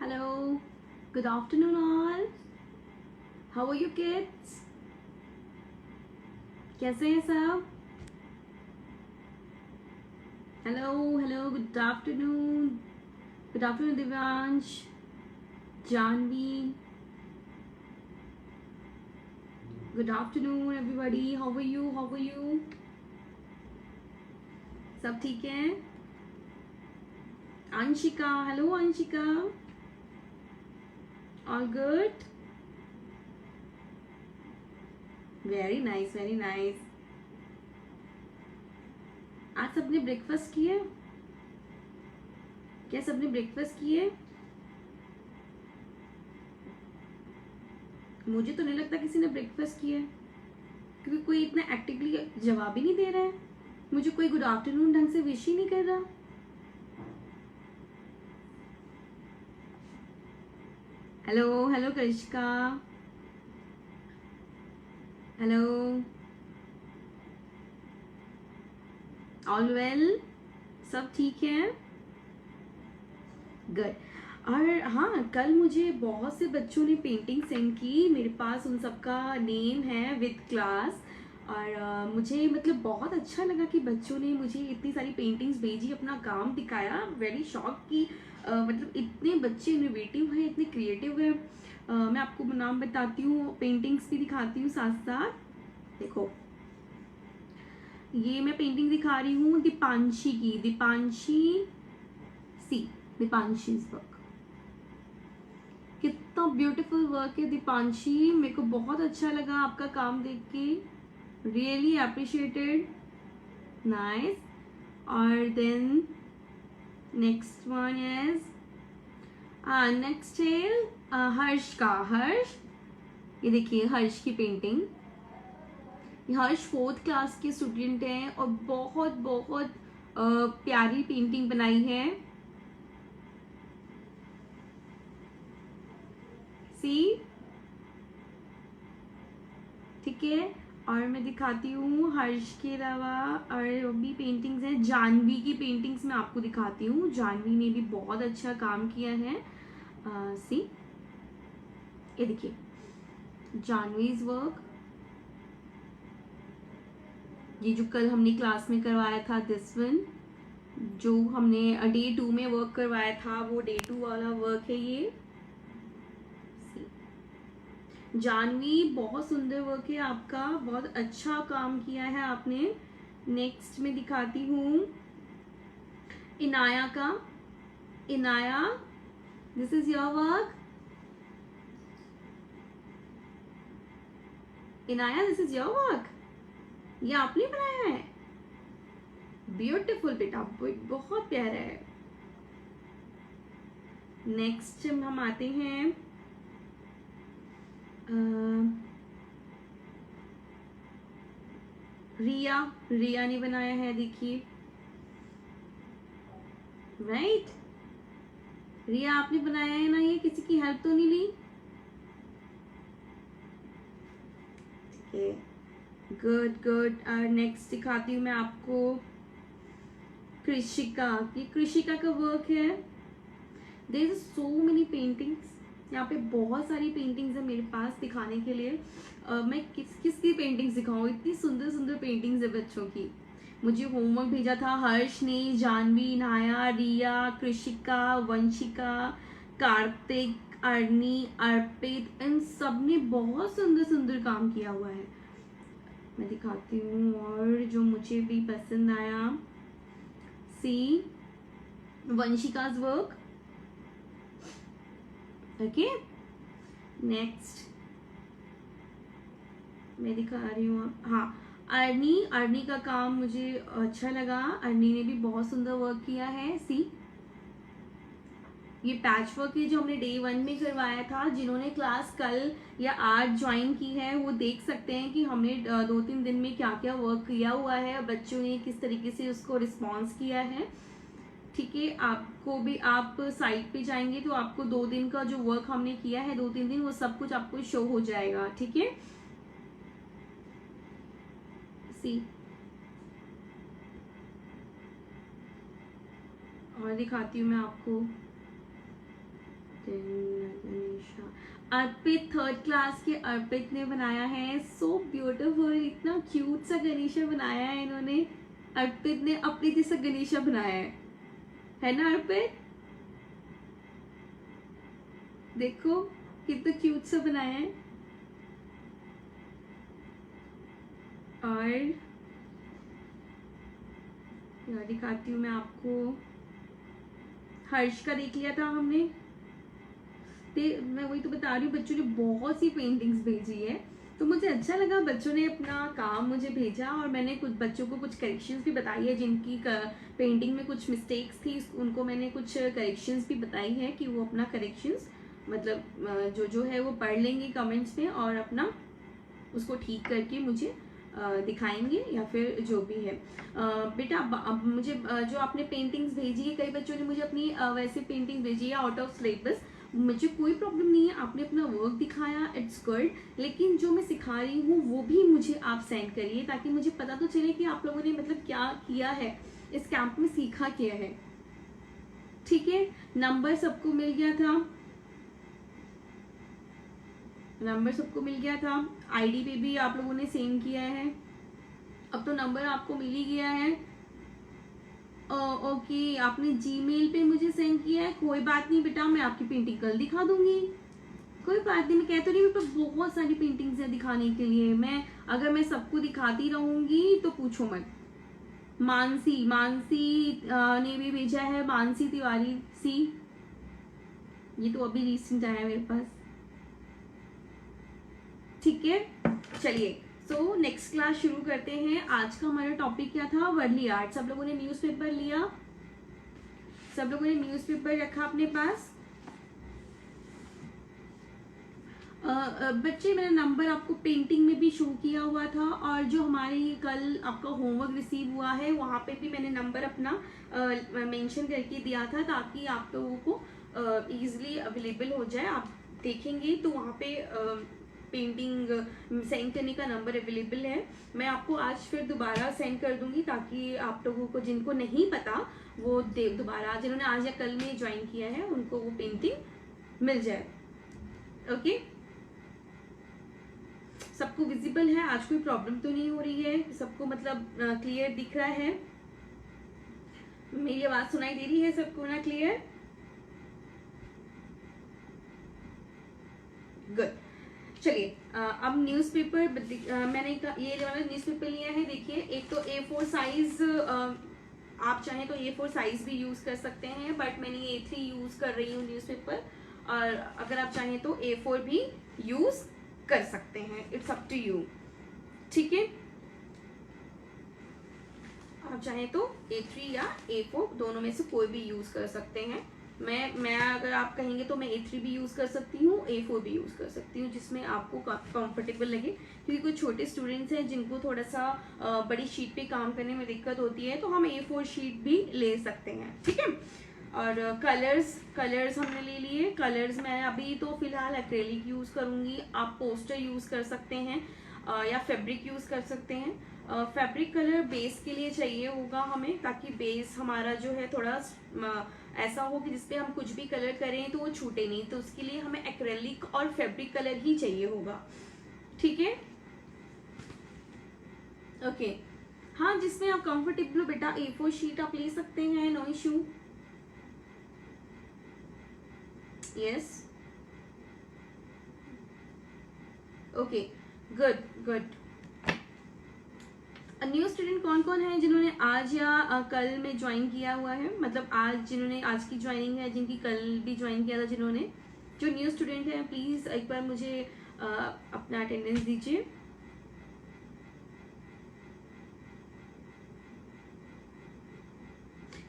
Hello, good afternoon all. How are you kids? कैसे हैं सब? Hello, good afternoon. Good afternoon Divyansh, Janvi. Good afternoon everybody. How are you? सब ठीक हैं? Anshika, hello Anshika. All good? Very nice. आज सबने breakfast किया? क्या सबने ब्रेकफास्ट किए? मुझे तो नहीं लगता किसी ने ब्रेकफास्ट किया, क्योंकि कोई इतना एक्टिवली जवाब ही नहीं दे रहा है। मुझे कोई गुड आफ्टरनून ढंग से विश ही नहीं कर रहा। हेलो कृष्का, हेलो, ऑल वेल, सब ठीक है? गुड। और हाँ, कल मुझे बहुत से बच्चों ने पेंटिंग सेंड की, मेरे पास उन सबका नेम है विद क्लास। और मुझे मतलब बहुत अच्छा लगा कि बच्चों ने मुझे इतनी सारी पेंटिंग्स भेजी, अपना काम दिखाया। वेरी शॉक कि मतलब इतने बच्चे इनोवेटिव हैं, इतने क्रिएटिव हैं। मैं आपको नाम बताती हूँ, पेंटिंग्स भी दिखाती हूँ साथ साथ। देखो, ये मैं पेंटिंग दिखा रही हूँ दीपांशी की, दीपांशी वर्क। कितना ब्यूटीफुल वर्क है दीपांशी, मेरे को बहुत अच्छा लगा आपका काम देख के, रियली अप्रिशिएटेड, नाइस। और then next one is next है हर्ष का। हर्ष, ये देखिए हर्ष की पेंटिंग। हर्ष 4th क्लास के स्टूडेंट हैं और बहुत बहुत प्यारी पेंटिंग बनाई है। सी, ठीक है। और मैं दिखाती हूँ हर्ष के अलावा और भी पेंटिंग्स हैं। जानवी की पेंटिंग्स मैं आपको दिखाती हूँ, जानवी ने भी बहुत अच्छा काम किया है। सी, ये देखिए जानवीज वर्क, ये जो कल हमने क्लास में करवाया था, दिस वन जो हमने डे 2 में वर्क करवाया था, वो डे 2 वाला वर्क है ये। जानवी, बहुत सुंदर वर्क है आपका, बहुत अच्छा काम किया है आपने। नेक्स्ट में दिखाती हूँ इनाया का। Inaya, this is your work. Inaya, this is your work, ये आपने बनाया है। ब्यूटीफुल बेटा, बहुत प्यारा है। नेक्स्ट हम आते हैं रिया ने बनाया है, देखिए। राइट, रिया आपने बनाया है ना, ये किसी की हेल्प तो नहीं ली? ठीक है, गुड। और नेक्स्ट दिखाती हूँ मैं आपको कृषिका की। कृषिका का वर्क है। There is so many paintings, यहाँ पे बहुत सारी पेंटिंग्स है मेरे पास दिखाने के लिए। मैं किसकी पेंटिंग्स दिखाऊँ, इतनी सुंदर सुंदर पेंटिंग्स है बच्चों की। मुझे होमवर्क भेजा था हर्ष ने, जानवी, नाया, रिया, कृषिका, वंशिका, कार्तिक, अर्नी, अर्पित, इन सब ने बहुत सुंदर सुंदर काम किया हुआ है। मैं दिखाती हूँ और जो मुझे भी पसंद आया। सी, वंशिका's वर्क। ओके, नेक्स्ट मैं दिखा रही हूँ। हाँ, अर्नी का काम मुझे अच्छा लगा, अर्नी ने भी बहुत सुंदर वर्क किया है। सी, ये पैच वर्क है जो हमने डे 1 में करवाया था। जिन्होंने क्लास कल या आज ज्वाइन की है वो देख सकते हैं कि हमने 2-3 दिन में क्या क्या वर्क किया हुआ है, बच्चों ने किस तरीके से उसको रिस्पॉन्स किया है। ठीक है, आपको भी, आप साइट पे जाएंगे तो आपको 2 दिन का जो वर्क हमने किया है, 2-3 दिन, वो सब कुछ आपको शो हो जाएगा। ठीक है, सी, और दिखाती हूँ मैं आपको, अर्पित, थर्ड क्लास के अर्पित ने बनाया है। सो ब्यूटीफुल, इतना क्यूट सा गणेशा बनाया है इन्होंने। अर्पित ने अपनी जैसा गणेशा बनाया है ना अर्पित? देखो कितना क्यूट सा बनाया है। और यार दिखाती हूँ मैं आपको, हर्ष का देख लिया था हमने। मैं वही तो बता रही हूँ, बच्चों ने बहुत सी पेंटिंग्स भेजी है, तो मुझे अच्छा लगा बच्चों ने अपना काम मुझे भेजा, और मैंने कुछ बच्चों को कुछ करेक्शंस भी बताई है, जिनकी पेंटिंग में कुछ मिस्टेक्स थी उनको मैंने कुछ करेक्शंस भी बताई है कि वो अपना करेक्शंस मतलब जो है वो पढ़ लेंगे कमेंट्स में और अपना उसको ठीक करके मुझे दिखाएंगे या फिर जो भी है। बेटा अब मुझे जो आपने पेंटिंग्स भेजी है, कई बच्चों ने मुझे अपनी वैसे पेंटिंग भेजी है आउट ऑफ सिलेबस, मुझे कोई प्रॉब्लम नहीं है, आपने अपना वर्क दिखाया, इट्स गुड, लेकिन जो मैं सिखा रही हूँ वो भी मुझे आप सेंड करिए, ताकि मुझे पता तो चले कि आप लोगों ने मतलब क्या किया है, इस कैंप में सीखा क्या है। ठीक है, नंबर सबको मिल गया था, नंबर सबको मिल गया था, आईडी पे भी आप लोगों ने सेंड किया है, अब तो नंबर आपको मिल ही गया है। ओके, आपने जीमेल पे मुझे सेंड किया है, कोई बात नहीं बेटा, मैं आपकी पेंटिंग कल दिखा दूंगी, कोई बात नहीं। मैं कह तो रही हूँ, मेरे पास बहुत सारी पेंटिंग्स है दिखाने के लिए, अगर मैं सबको दिखाती रहूंगी तो पूछो मत। मानसी ने भी भेजा है, मानसी तिवारी सी, ये तो अभी रिसेंट आया मेरे पास। ठीक है, चलिए सो नेक्स्ट क्लास शुरू करते हैं। आज का हमारा टॉपिक क्या था? वर्ली आर्ट। सब लोगों ने न्यूज़पेपर लिया? सब लोगों ने न्यूज़पेपर रखा अपने पास? बच्चे, मेरा नंबर आपको पेंटिंग में भी शो किया हुआ था, और जो हमारे कल आपका होमवर्क रिसीव हुआ है वहाँ पे भी मैंने नंबर अपना मेंशन करके दिया था, ताकि आप लोगों को इजीली अवेलेबल हो जाए। आप देखेंगे तो वहाँ पे पेंटिंग सेंड करने का नंबर अवेलेबल है। मैं आपको आज फिर दोबारा सेंड कर दूंगी, ताकि आप लोगों को जिनको नहीं पता वो दोबारा, जिन्होंने आज या कल में ज्वाइन किया है, उनको वो पेंटिंग मिल जाए। ओके, सबको विजिबल है? आज कोई प्रॉब्लम तो नहीं हो रही है? सबको मतलब क्लियर दिख रहा है? मेरी आवाज सुनाई दे रही है सबको ना? Clear, good. चलिए अब न्यूज़पेपर मैंने ये वाला न्यूज़पेपर लिया है। देखिए, एक तो A4 साइज, आप चाहें तो A4 साइज भी यूज कर सकते हैं, बट मैंने A3 यूज कर रही हूँ न्यूज़पेपर, और अगर आप चाहें तो A4 भी यूज कर सकते हैं, इट्स अप टू यू। ठीक है, आप चाहें तो A3 या A4 दोनों में से कोई भी यूज कर सकते हैं। मैं अगर आप कहेंगे तो मैं A3 भी यूज कर सकती हूँ, A4 भी यूज कर सकती हूँ, जिसमें आपको कंफर्टेबल लगे, क्योंकि कुछ छोटे स्टूडेंट्स हैं जिनको थोड़ा सा बड़ी शीट पे काम करने में दिक्कत होती है, तो हम A4 शीट भी ले सकते हैं। ठीक है, और कलर्स हमने ले लिए। कलर्स मैं अभी तो फिलहाल एक्रेलिक यूज करूंगी, आप पोस्टर यूज कर सकते हैं या फैब्रिक यूज कर सकते हैं। फैब्रिक कलर बेस के लिए चाहिए होगा हमें, ताकि बेस हमारा जो है थोड़ा ऐसा हो कि जिसपे हम कुछ भी कलर करें तो वो छूटे नहीं, तो उसके लिए हमें एक्रेलिक और फैब्रिक कलर ही चाहिए होगा। ठीक है, ओके। हाँ, जिसमें आप कंफर्टेबल हो बेटा, A4 शीट आप ले सकते हैं, no issue. Yes, okay, good. New student कौन कौन है जिन्होंने आज या कल में ज्वाइन किया हुआ है? मतलब आज जिन्होंने आज की ज्वाइनिंग है, जिनकी कल भी ज्वाइन किया था जिन्होंने, जो न्यू स्टूडेंट है प्लीज एक बार मुझे अपना अटेंडेंस दीजिए।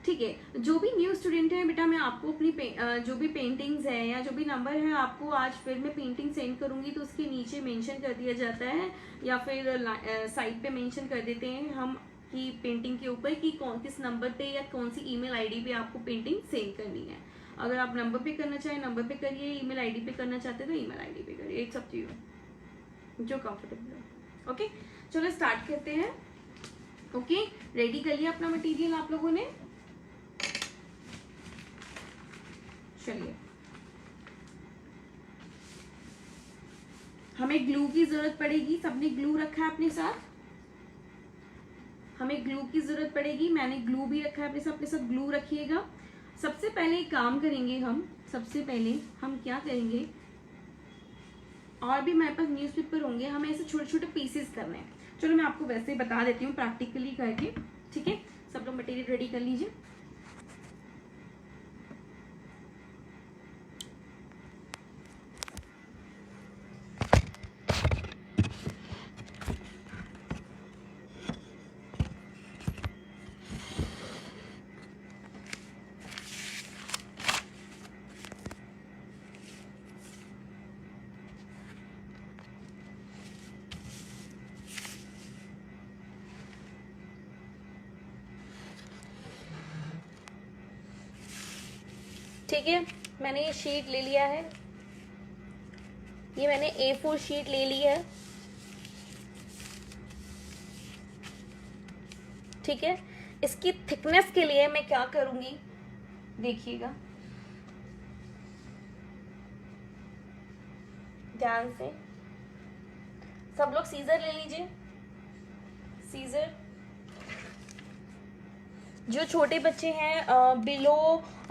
ठीक है, जो भी न्यू स्टूडेंट है बेटा, मैं आपको अपनी जो भी पेंटिंग्स है या जो भी नंबर है आपको आज फिर मैं पेंटिंग सेंड करूंगी, तो उसके नीचे मेंशन कर दिया जाता है, या फिर साइट पे मेंशन कर देते हैं हम कि पेंटिंग के ऊपर कि किस नंबर पे या कौन सी ईमेल आईडी पे आपको पेंटिंग सेंड करनी है। अगर आप नंबर पे करना चाहें नंबर पे करिए, ईमेल आईडी पे करना चाहते हैं तो ईमेल आईडी पे करिए, इट्स अप टू यू, जो कंफर्टेबल हो। ओके, चलो स्टार्ट करते हैं। ओके, रेडी कर लिया अपना मटेरियल आप लोगों ने? चलिए, हमें ग्लू की जरूरत पड़ेगी। सबने ग्लू रखा है अपने साथ? हमें ग्लू की जरूरत पड़ेगी। मैंने ग्लू भी रखा है अपने साथ ग्लू रखिएगा। सबसे पहले एक काम करेंगे हम, सबसे पहले हम क्या करेंगे, और भी हमारे पास न्यूज़पेपर होंगे, हमें ऐसे छोटे छोटे पीसेस करने हैं। चलो मैं आपको वैसे ही बता देती हूँ प्रैक्टिकली करके, ठीक है? सब लोग मटेरियल रेडी कर लीजिए। ठीक है, मैंने ये शीट ले लिया है, ये मैंने A4 शीट ले ली है, ठीक है? इसकी थिकनेस के लिए मैं क्या करूंगी, देखिएगा ध्यान से। सब लोग सीजर ले लीजिए, सीजर। जो छोटे बच्चे हैं बिलो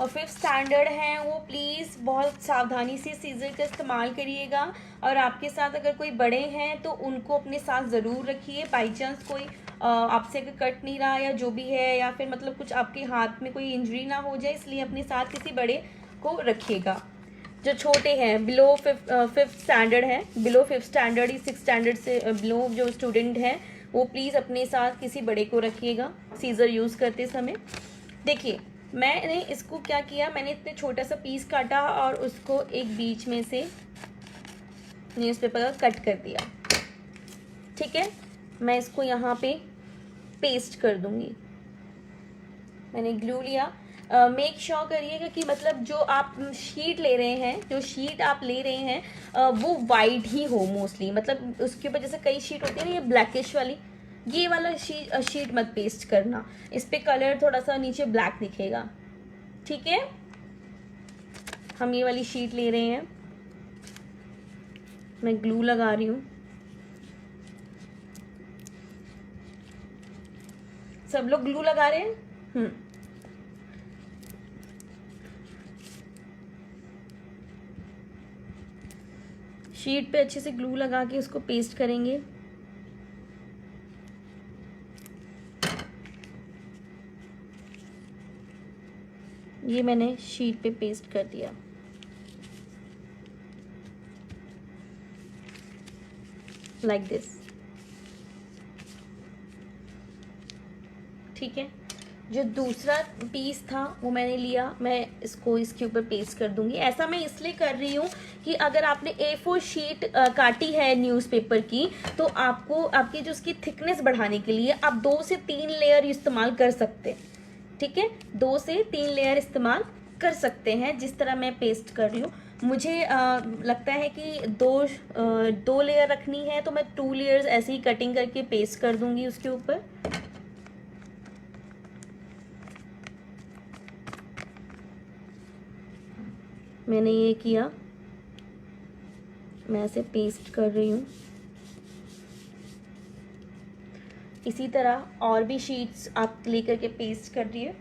5th स्टैंडर्ड हैं, वो प्लीज़ बहुत सावधानी से सीजर का इस्तेमाल करिएगा। और आपके साथ अगर कोई बड़े हैं तो उनको अपने साथ ज़रूर रखिए। बाई चांस कोई आपसे अगर कट नहीं रहा या जो भी है, या फिर मतलब कुछ आपके हाथ में कोई इंजरी ना हो जाए, इसलिए अपने साथ किसी बड़े को रखिएगा। जो छोटे हैं बिलो 5th स्टैंडर्ड हैं, below 5th standard, 6th standard से बिलो जो स्टूडेंट हैं, वो प्लीज़ अपने साथ किसी बड़े को रखिएगा सीज़र यूज़ करते समय। देखिए मैंने इसको क्या किया, मैंने इतने छोटा सा पीस काटा और उसको एक बीच में से न्यूज़पेपर का कट कर दिया, ठीक है? मैं इसको यहाँ पे पेस्ट कर दूंगी। मैंने ग्लू लिया। मेक श्योर करिएगा कि मतलब जो आप शीट ले रहे हैं, जो शीट आप ले रहे हैं वो वाइट ही हो मोस्टली। मतलब उसके ऊपर जैसे कई शीट होती है ना ये ब्लैकिश वाली, ये वाला शीट मत पेस्ट करना, इस पे कलर थोड़ा सा नीचे ब्लैक दिखेगा, ठीक है? हम ये वाली शीट ले रहे हैं, मैं ग्लू लगा रही हूँ। सब लोग ग्लू लगा रहे हैं? शीट पे अच्छे से ग्लू लगा के उसको पेस्ट करेंगे। ये मैंने शीट पे पेस्ट कर दिया। लाइक दिस, ठीक है? जो दूसरा पीस था वो मैंने लिया, मैं इसको इसके ऊपर पेस्ट कर दूंगी। ऐसा मैं इसलिए कर रही हूँ कि अगर आपने A4 शीट काटी है न्यूज़पेपर की, तो आपको आपकी जो उसकी थिकनेस बढ़ाने के लिए आप 2 से 3 लेयर इस्तेमाल कर सकते हैं, ठीक है? 2 से 3 लेयर इस्तेमाल कर सकते हैं, जिस तरह मैं पेस्ट कर रही हूँ। मुझे लगता है कि दो लेयर रखनी है, तो मैं 2 लेयर्स ऐसे ही कटिंग करके पेस्ट कर दूंगी उसके ऊपर। मैंने ये किया, मैं ऐसे पेस्ट कर रही हूँ। इसी तरह और भी शीट्स आप लेकर के पेस्ट कर दिए,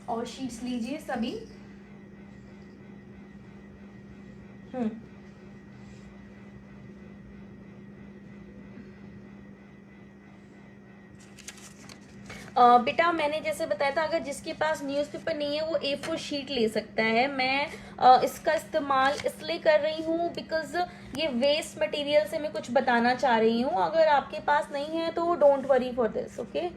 और शीट्स लीजिए सभी। बेटा मैंने जैसे बताया था, अगर जिसके पास न्यूज़पेपर नहीं है वो A4 शीट ले सकता है। मैं इसका इस्तेमाल इसलिए कर रही हूँ बिकॉज ये वेस्ट मटेरियल से मैं कुछ बताना चाह रही हूँ। अगर आपके पास नहीं है तो don't worry for this, okay?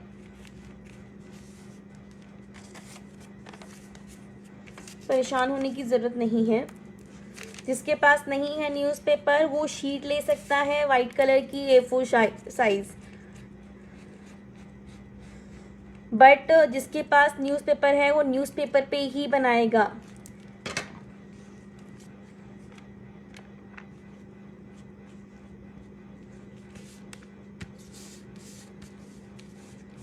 परेशान होने की ज़रूरत नहीं है। जिसके पास नहीं है न्यूज़पेपर वो शीट ले सकता है वाइट कलर की A4 साइज, बट जिसके पास न्यूज़पेपर है वो न्यूज़पेपर पे ही बनाएगा।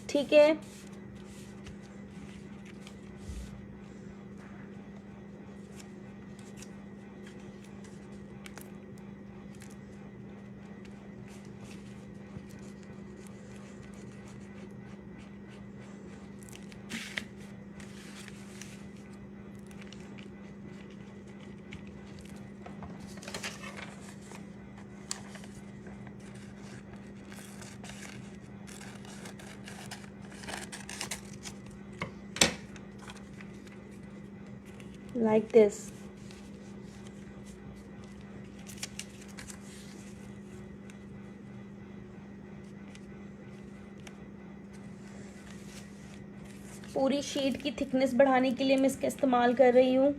ठीक है? Like this. पूरी शीट की थिकनेस बढ़ाने के लिए मैं इसका इस्तेमाल कर रही हूँ,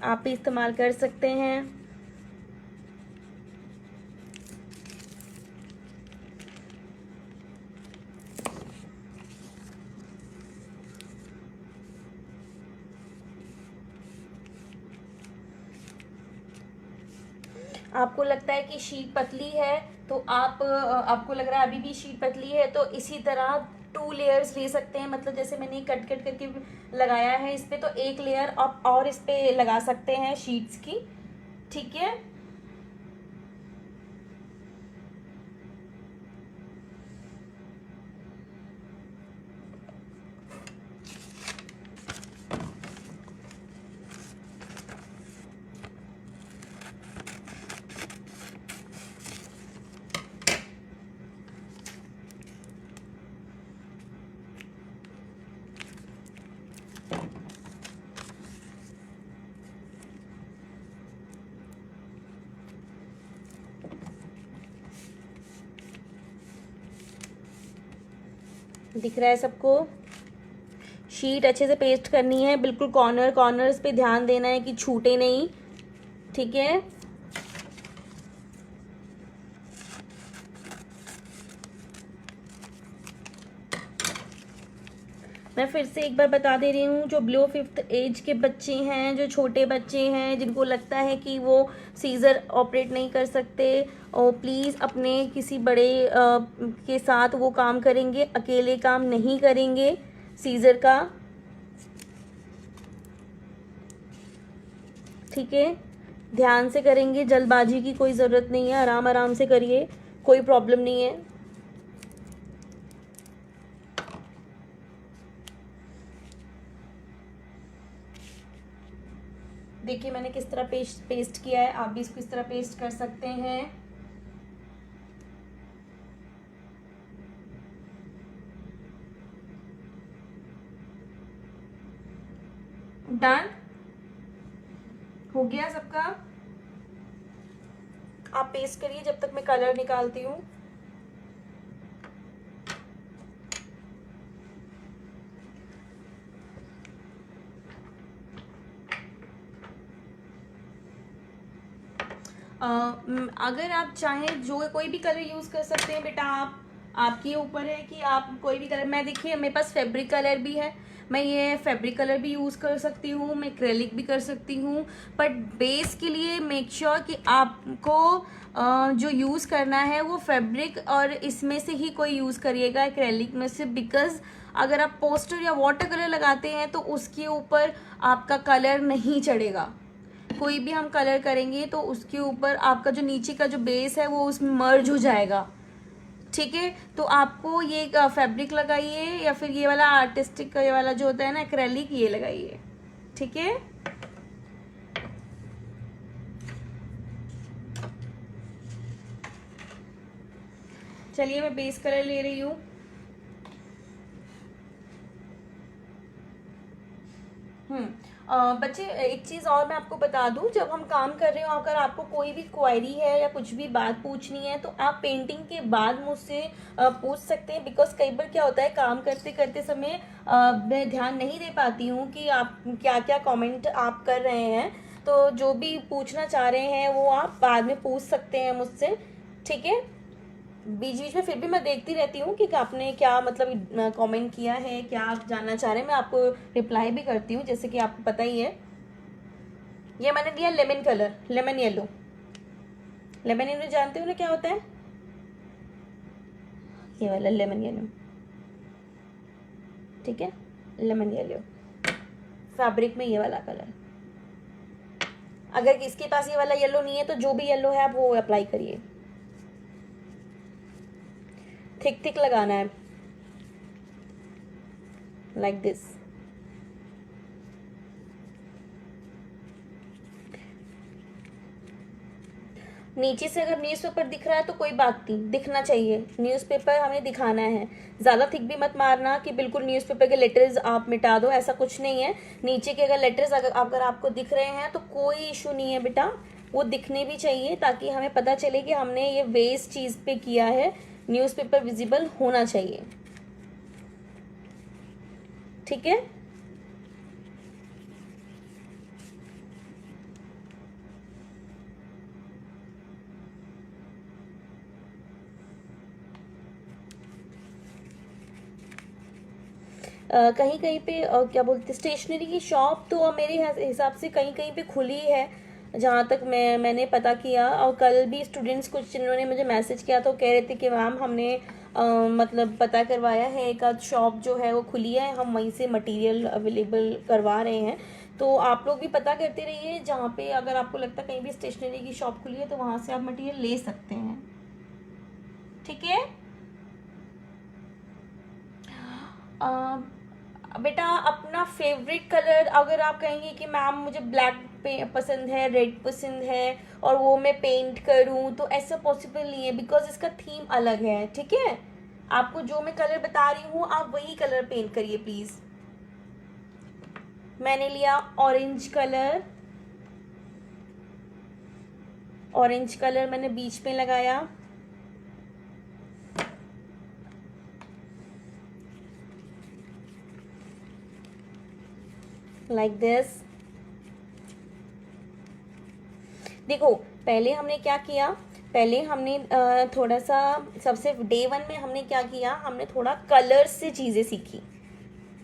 आप भी इस्तेमाल कर सकते हैं। आपको लगता है कि शीट पतली है तो आपको लग रहा है अभी भी शीट पतली है, तो इसी तरह 2 लेयर्स ले सकते हैं। मतलब जैसे मैंने कट कट करके लगाया है इस पे, तो 1 लेयर आप और इस पे लगा सकते हैं शीट्स की, ठीक है। दिख रहा है सबको? शीट अच्छे से पेस्ट करनी है, बिल्कुल कॉर्नर्स पे ध्यान देना है कि छूटे नहीं, ठीक है। मैं फिर से एक बार बता दे रही हूँ, जो बिलो 5th एज के बच्चे हैं, जो छोटे बच्चे हैं, जिनको लगता है कि वो सीज़र ऑपरेट नहीं कर सकते, और प्लीज़ अपने किसी बड़े के साथ वो काम करेंगे, अकेले काम नहीं करेंगे सीज़र का, ठीक है। ध्यान से करेंगे, जल्दबाजी की कोई ज़रूरत नहीं है, आराम आराम से करिए, कोई प्रॉब्लम नहीं है। देखिए मैंने किस तरह पेस्ट किया है, आप भी इसको इस तरह पेस्ट कर सकते हैं। डन हो गया सबका? आप पेस्ट करिए जब तक मैं कलर निकालती हूँ। अगर आप चाहें जो कोई भी कलर यूज़ कर सकते हैं बेटा, आपके ऊपर है कि आप कोई भी कलर। मैं देखिए मेरे पास फैब्रिक कलर भी है, मैं ये फैब्रिक कलर भी यूज़ कर सकती हूँ, मैं एक्रेलिक भी कर सकती हूँ, बट बेस के लिए मेक श्योर कि आपको जो यूज़ करना है वो फैब्रिक और इसमें से ही कोई यूज़ करिएगा, एक्रेलिक में से। बिकॉज अगर आप पोस्टर या वाटर कलर लगाते हैं तो उसके ऊपर आपका कलर नहीं चढ़ेगा। कोई भी हम कलर करेंगे तो उसके ऊपर आपका जो नीचे का जो बेस है वो उसमें मर्ज हो जाएगा, ठीक है। तो आपको ये फैब्रिक लगाइए या फिर ये वाला आर्टिस्टिक ये वाला जो होता है ना एक्रेलिक, ये लगाइए, ठीक है। चलिए मैं बेस कलर ले रही हूँ। बच्चे एक चीज़ और मैं आपको बता दूं, जब हम काम कर रहे हो अगर आपको कोई भी क्वेरी है या कुछ भी बात पूछनी है तो आप पेंटिंग के बाद मुझसे पूछ सकते हैं। बिकॉज कई बार क्या होता है काम करते करते समय मैं ध्यान नहीं दे पाती हूँ कि आप क्या क्या कमेंट आप कर रहे हैं। तो जो भी पूछना चाह रहे हैं वो आप बाद में पूछ सकते हैं मुझसे, ठीक है। बीच बीच में फिर भी मैं देखती रहती हूँ कि आपने क्या मतलब कमेंट किया है, क्या आप जानना चाह रहे हैं, मैं आपको रिप्लाई भी करती हूँ, जैसे कि आपको पता ही है। ये मैंने दिया lemon colour, lemon yellow. Lemon yellow जानते हो ना क्या होता है? ये वाला लेमन येलो, ठीक है, लेमन येलो फैब्रिक में ये वाला कलर। अगर किसके पास ये वाला येलो नहीं है तो जो भी येलो है आप वो अप्लाई करिए। थिक थिक लगाना है, लाइक दिस। नीचे से अगर न्यूज़पेपर दिख रहा है तो कोई बात नहीं, दिखना चाहिए, न्यूज़पेपर हमें दिखाना है। ज़्यादा थिक भी मत मारना कि बिल्कुल न्यूज़पेपर के लेटर्स आप मिटा दो, ऐसा कुछ नहीं है। नीचे के अगर लेटर्स अगर आपको दिख रहे हैं तो कोई इशू नहीं है बेटा, वो दिखने भी चाहिए ताकि हमें पता चले कि हमने ये वेस्ट चीज़ पे किया है। न्यूज़पेपर विजिबल होना चाहिए, ठीक है। कहीं कहीं पे क्या बोलते, स्टेशनरी की शॉप तो मेरे हिसाब से कहीं कहीं पे खुली है, जहाँ तक मैंने पता किया। और कल भी स्टूडेंट्स कुछ जिन्होंने मुझे मैसेज किया तो कह रहे थे कि मैम हमने मतलब पता करवाया है, एक आध शॉप जो है वो खुली है, हम वहीं से मटेरियल अवेलेबल करवा रहे हैं। तो आप लोग भी पता करते रहिए, जहाँ पे अगर आपको लगता है कहीं भी स्टेशनरी की शॉप खुली है तो वहाँ से आप मटेरियल ले सकते हैं, ठीक है। बेटा अपना फेवरेट कलर, अगर आप कहेंगे कि मैम मुझे ब्लैक पसंद है, रेड पसंद है और वो मैं पेंट करूँ, तो ऐसा पॉसिबल नहीं है बिकॉज इसका थीम अलग है, ठीक है। आपको जो मैं कलर बता रही हूँ आप वही कलर पेंट करिए प्लीज़। मैंने लिया ऑरेंज कलर, ऑरेंज कलर मैंने बीच में लगाया, लाइक दिस। देखो पहले हमने क्या किया, पहले हमने थोड़ा सा सबसे डे 1 में हमने क्या किया, हमने थोड़ा कलर्स से चीज़ें सीखी,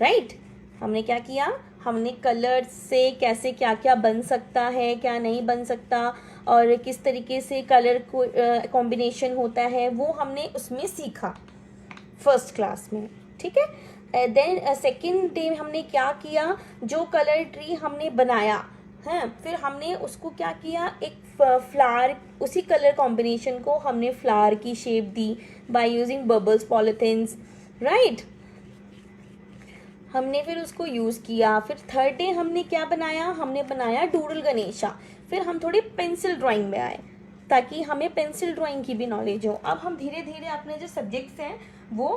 राइट। हमने क्या किया, हमने कलर्स से कैसे क्या क्या बन सकता है, क्या नहीं बन सकता, और किस तरीके से कलर को कॉम्बिनेशन होता है, वो हमने उसमें सीखा फर्स्ट क्लास में, ठीक है। देन सेकेंड डे हमने क्या किया, जो कलर ट्री हमने बनाया है, फिर हमने उसको क्या किया, एक फ्लावर, उसी कलर कॉम्बिनेशन को हमने फ्लावर की शेप दी by using bubbles polythenes, right. हमने फिर उसको यूज़ किया। फिर थर्ड डे हमने क्या बनाया, हमने बनाया डूडल गणेशा। फिर हम थोड़ी पेंसिल ड्राइंग में आए ताकि हमें पेंसिल ड्राइंग की भी नॉलेज हो। अब हम धीरे धीरे अपने जो सब्जेक्ट्स हैं वो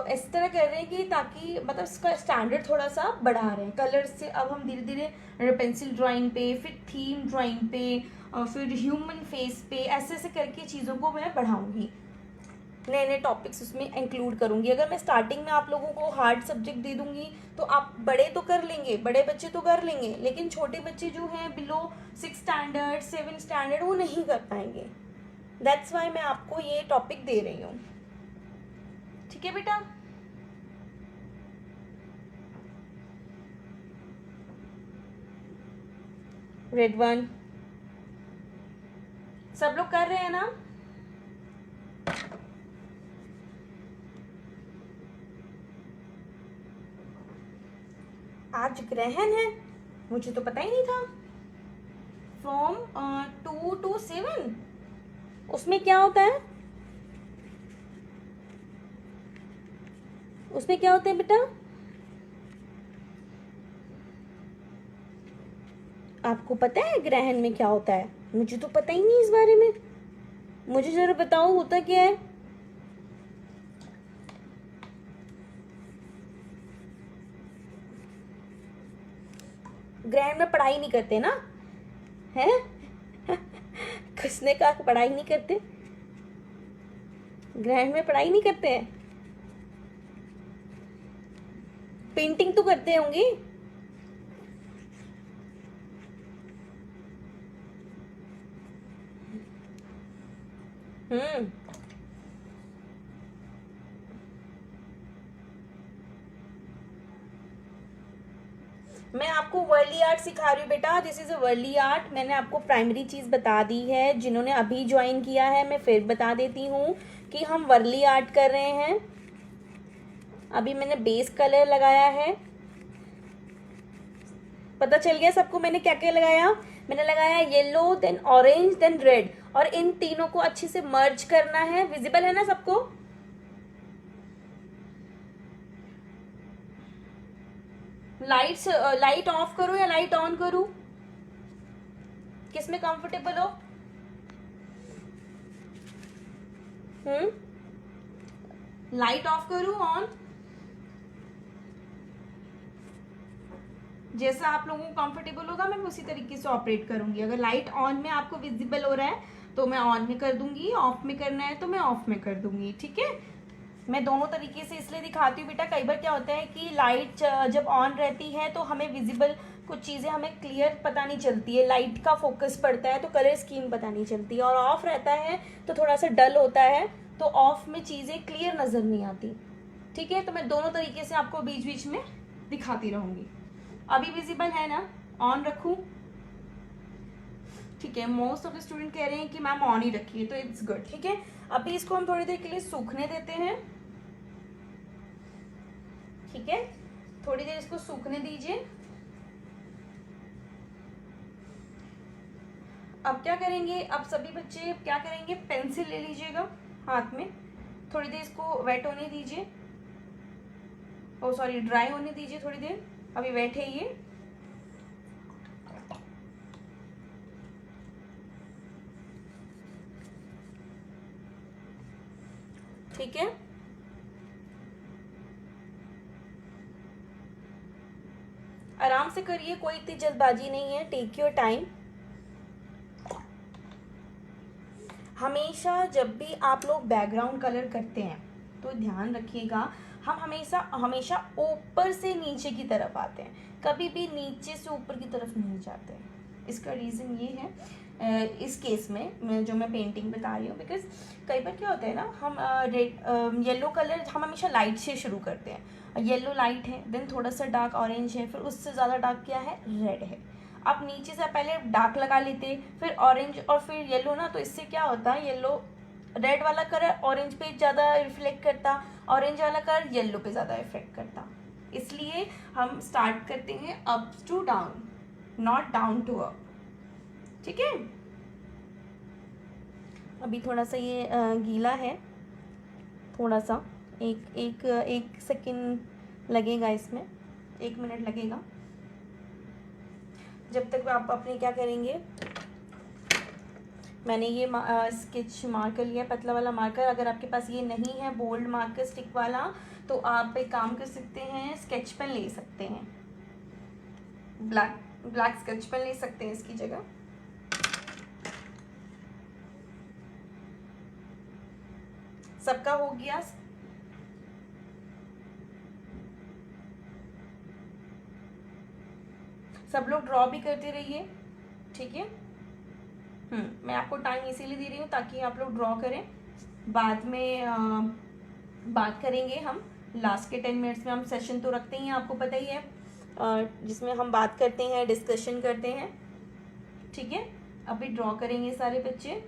इस तरह कर रहे हैं कि ताकि मतलब इसका स्टैंडर्ड थोड़ा सा बढ़ा रहे हैं कलर से। अब हम धीरे धीरे पेंसिल ड्राइंग पे, फिर थीम ड्राइंग पे, और फिर ह्यूमन फेस पे, ऐसे ऐसे करके चीज़ों को मैं बढ़ाऊँगी, नए नए टॉपिक्स उसमें इंक्लूड करूँगी। अगर मैं स्टार्टिंग में आप लोगों को हार्ड सब्जेक्ट दे दूँगी तो आप बड़े तो कर लेंगे, बड़े बच्चे तो कर लेंगे, लेकिन छोटे बच्चे जो हैं बिलो 6 स्टैंडर्ड 7 स्टैंडर्ड वो नहीं कर पाएंगे। दैट्स वाई मैं आपको ये टॉपिक दे रही हूँ, ठीक है बेटा। रेड 1 सब लोग कर रहे हैं ना। आज ग्रहण है, मुझे तो पता ही नहीं था। फ्रॉम 2 to 7 उसमें क्या होता है, उसमें क्या होता है बेटा, आपको पता है ग्रहण में क्या होता है? मुझे तो पता ही नहीं इस बारे में, मुझे जरा बताओ होता क्या है। ग्रहण में पढ़ाई नहीं करते ना, है किसने कहा पढ़ाई नहीं करते? ग्रहण में पढ़ाई नहीं करते हैं, पेंटिंग तो करते होंगे। मैं आपको वर्ली आर्ट सिखा रही हूँ बेटा, this is a Warli art. मैंने आपको प्राइमरी चीज़ बता दी है, जिन्होंने अभी ज्वाइन किया है मैं फिर बता देती हूँ कि हम वर्ली आर्ट कर रहे हैं। अभी मैंने बेस कलर लगाया है, पता चल गया सबको मैंने क्या क्या लगाया। मैंने लगाया yellow, then orange, then red, और इन तीनों को अच्छे से मर्ज करना है। विजिबल है ना सबको? लाइट्स, लाइट ऑफ करो या लाइट ऑन करूं, किस में कंफर्टेबल हो? लाइट ऑफ करूं ऑन? जैसा आप लोगों को कंफर्टेबल होगा मैं उसी तरीके से ऑपरेट करूंगी। अगर लाइट ऑन में आपको विजिबल हो रहा है तो मैं ऑन में कर दूंगी, ऑफ में करना है तो मैं ऑफ में कर दूंगी, ठीक है। मैं दोनों तरीके से इसलिए दिखाती हूँ बेटा, कई बार क्या होता है कि लाइट जब ऑन रहती है तो हमें विजिबल कुछ चीज़ें हमें क्लियर पता नहीं चलती है, लाइट का फोकस पड़ता है तो कलर स्कीम पता नहीं चलती है, और ऑफ रहता है तो थोड़ा सा डल होता है, तो ऑफ में चीज़ें क्लियर नज़र नहीं आती, ठीक है। तो मैं दोनों तरीके से आपको बीच बीच में दिखाती रहूँगी। अभी विजिबल है ना? ऑन रखूँ? ठीक है, मोस्ट ऑफ द स्टूडेंट कह रहे हैं कि मैम ऑन ही रखिए, तो इट्स गुड, ठीक है। अभी इसको हम थोड़ी देर के लिए सूखने देते हैं, ठीक है। थोड़ी देर इसको सूखने दीजिए। अब क्या करेंगे, अब सभी बच्चे क्या करेंगे, पेंसिल ले लीजिएगा हाथ में, थोड़ी देर इसको वेट होने दीजिए, ओ सॉरी ड्राई होने दीजिए थोड़ी देर, अभी वेट है ये। ठीक है, आराम से करिए, कोई इतनी जल्दबाजी नहीं है, टेक योर टाइम। हमेशा जब भी आप लोग बैकग्राउंड कलर करते हैं तो ध्यान रखिएगा, हम हमेशा ऊपर से नीचे की तरफ आते हैं, कभी भी नीचे से ऊपर की तरफ नहीं जाते हैं। इसका रीज़न ये है इस केस में जो मैं पेंटिंग बता रही हूँ, बिकॉज कई बार क्या होता है ना, हम येलो कलर हम हमेशा लाइट से शुरू करते हैं, येलो लाइट है, देन थोड़ा सा डार्क ऑरेंज है, फिर उससे ज़्यादा डार्क क्या है, रेड है। आप नीचे से पहले डार्क लगा लेते, फिर ऑरेंज और फिर येलो ना, तो इससे क्या होता है, येलो रेड वाला कलर ऑरेंज पे ज़्यादा रिफ्लेक्ट करता, ऑरेंज वाला कलर येलो पे ज़्यादा इफेक्ट करता। इसलिए हम स्टार्ट करते हैं up to down, not down to up, ठीक है। अभी थोड़ा सा ये गीला है, थोड़ा सा एक सेकंड लगेगा इसमें, 1 मिनट लगेगा। जब तक आप अपने क्या करेंगे, मैंने ये स्केच मार्कर लिया, पतला वाला मार्कर। अगर आपके पास ये नहीं है बोल्ड मार्कर स्टिक वाला, तो आप एक काम कर सकते हैं, स्केच पेन ले सकते हैं, ब्लैक स्केच पेन ले सकते हैं इसकी जगह। सबका हो गया? सब लोग ड्रॉ भी करते रहिए, ठीक है। मैं आपको टाइम इसीलिए दे रही हूँ ताकि आप लोग ड्रॉ करें, बाद में बात करेंगे हम। लास्ट के 10 मिनट्स में हम सेशन तो रखते ही हैं, आपको पता ही है, जिसमें हम बात करते हैं, डिस्कशन करते हैं, ठीक है। अभी ड्रॉ करेंगे सारे बच्चे।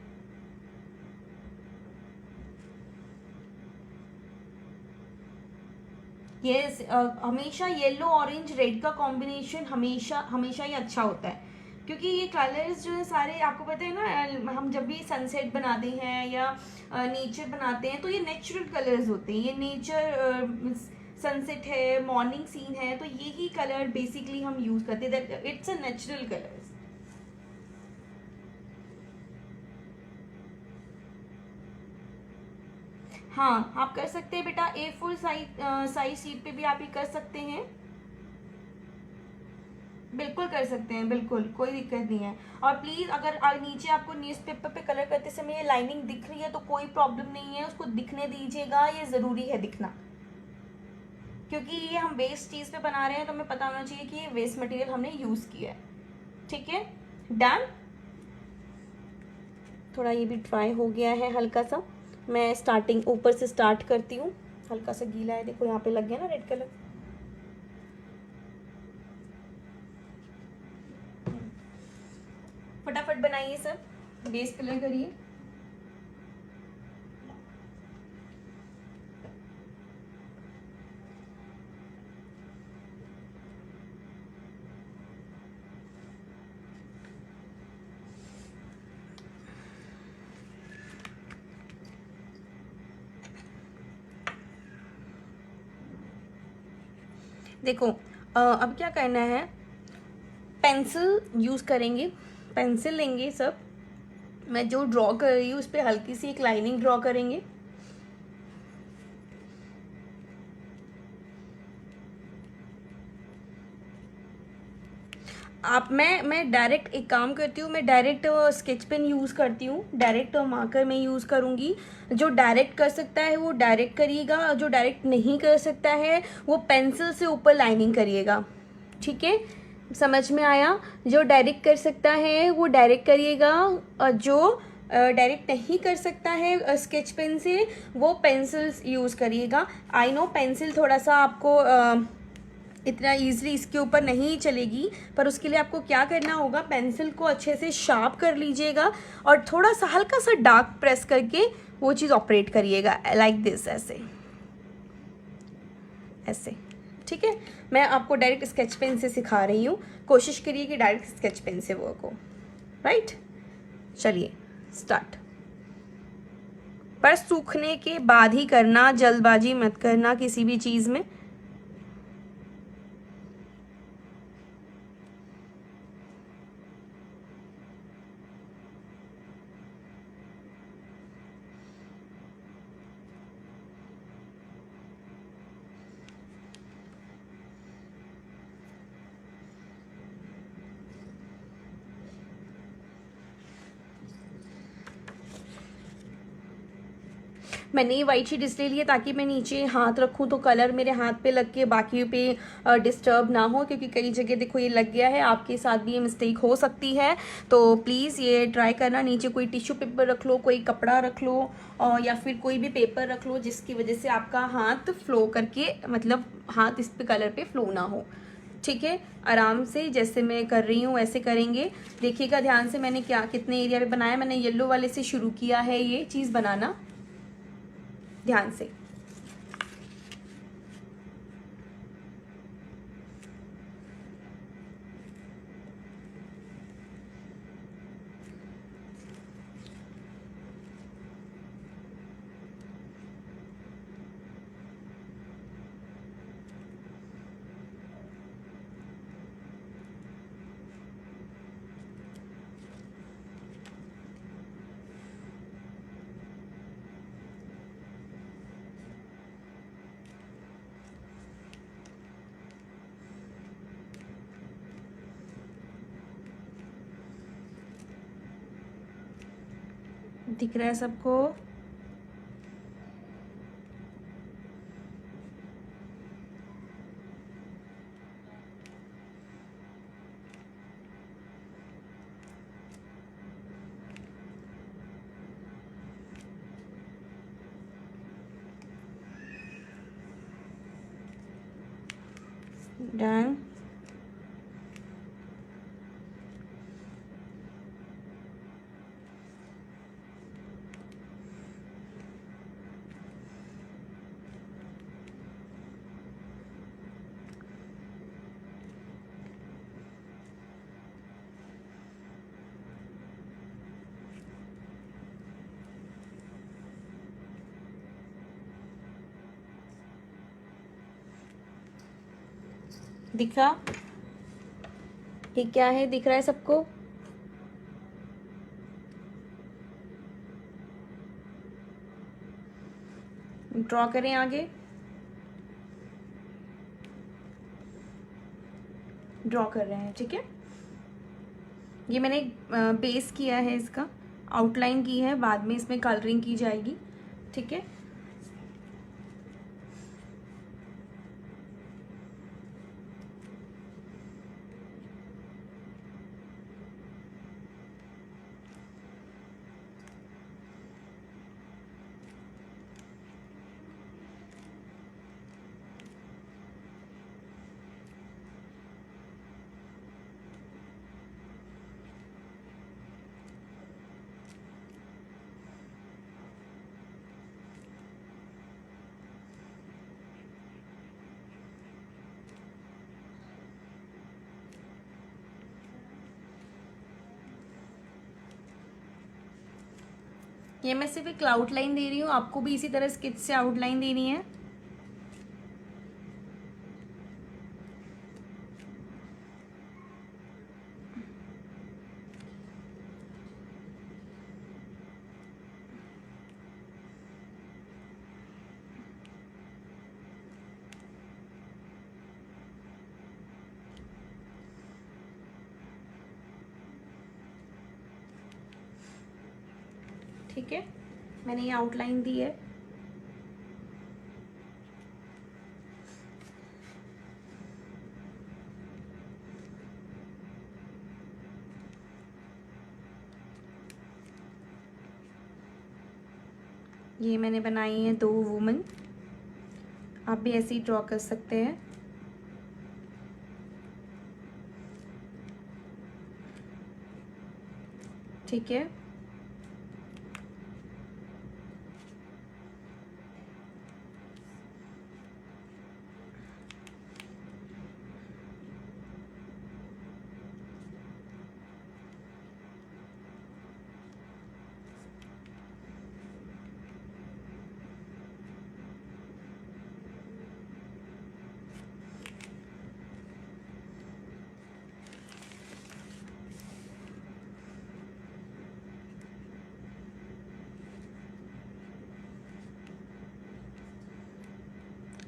यस, हमेशा येलो ऑरेंज रेड का कॉम्बिनेशन हमेशा ही अच्छा होता है, क्योंकि ये कलर्स जो है सारे आपको पता है ना, हम जब भी सनसेट बनाते हैं या नेचर बनाते हैं तो ये नेचुरल कलर्स होते हैं, ये नेचर सनसेट है, मॉर्निंग सीन है, तो यही कलर बेसिकली हम यूज करते हैं, इट्स अ नेचुरल कलर्स। हाँ, आप कर सकते हैं बेटा, A4 साइज शीट पे भी आप ये कर सकते हैं, बिल्कुल कर सकते हैं, बिल्कुल कोई दिक्कत नहीं है। और प्लीज़ अगर नीचे आपको न्यूज़पेपर पे कलर करते समय ये लाइनिंग दिख रही है तो कोई प्रॉब्लम नहीं है, उसको दिखने दीजिएगा, ये ज़रूरी है दिखना, क्योंकि ये हम वेस्ट चीज़ पे बना रहे हैं तो हमें पता होना चाहिए कि ये वेस्ट मटेरियल हमने यूज़ किया है, ठीक है। डन। थोड़ा ये भी ड्राई हो गया है हल्का सा, मैं स्टार्टिंग ऊपर से स्टार्ट करती हूँ, हल्का सा गीला है, देखो यहाँ पे लग गया ना रेड कलर। फटाफट बनाइए सब, बेस कलर करिए। देखो अब क्या करना है, पेंसिल यूज़ करेंगे, पेंसिल लेंगे सब, मैं जो ड्रॉ कर रही हूँ उस पर हल्की सी एक लाइनिंग ड्रॉ करेंगे, मैं डायरेक्ट एक काम करती हूँ, मैं डायरेक्ट स्केच पेन यूज़ करती हूँ, डायरेक्ट मार्कर मैं यूज़ करूँगी। जो डायरेक्ट कर सकता है वो डायरेक्ट करिएगा, जो डायरेक्ट नहीं कर सकता है वो पेंसिल से ऊपर लाइनिंग करिएगा, ठीक है, समझ में आया। जो डायरेक्ट कर सकता है वो डायरेक्ट करिएगा, और जो डायरेक्ट नहीं कर सकता है स्केच पेन से वो पेंसिल्स यूज़ करिएगा। आई नो पेंसिल थोड़ा सा आपको इतना ईजिली इसके ऊपर नहीं चलेगी, पर उसके लिए आपको क्या करना होगा, पेंसिल को अच्छे से शार्प कर लीजिएगा और थोड़ा सा हल्का सा डार्क प्रेस करके वो चीज़ ऑपरेट करिएगा, लाइक दिस, ऐसे ऐसे, ठीक है। मैं आपको डायरेक्ट स्केच पेन से सिखा रही हूँ, कोशिश करिए कि डायरेक्ट स्केच पेन से वर्क हो, राइट। चलिए स्टार्ट। पर सूखने के बाद ही करना, जल्दबाजी मत करना किसी भी चीज़ में। मैंने ये वाइट शीट इसलिए ली है ताकि मैं नीचे हाथ रखूँ तो कलर मेरे हाथ पे लग के बाकी पे डिस्टर्ब ना हो, क्योंकि कई जगह देखो ये लग गया है, आपके साथ भी ये मिस्टेक हो सकती है। तो प्लीज़ ये ट्राई करना, नीचे कोई टिश्यू पेपर रख लो, कोई कपड़ा रख लो, या फिर कोई भी पेपर रख लो जिसकी वजह से आपका हाथ फ्लो करके, मतलब हाथ इस पे कलर पे फ्लो ना हो, ठीक है। आराम से जैसे मैं कर रही हूँ वैसे करेंगे। देखिएगा ध्यान से मैंने क्या कितने एरिया पे बनाया। मैंने येलो वाले से शुरू किया है ये चीज़ बनाना, ध्यान से। दिख रहा है सबको? डन। दिखा? ये क्या है, दिख रहा है सबको? ड्रॉ करें आगे, ड्रॉ कर रहे हैं, ठीक है। ये मैंने बेस किया है, इसका आउटलाइन की है, बाद में इसमें कलरिंग की जाएगी, ठीक है। ये मैं सिर्फ एक आउटलाइन दे रही हूँ, आपको भी इसी तरह स्केच से आउटलाइन देनी है। ठीक है, मैंने ये आउटलाइन दी है। ये मैंने बनाई है 2 वुमन, आप भी ऐसे ही ड्रॉ कर सकते हैं। ठीक है,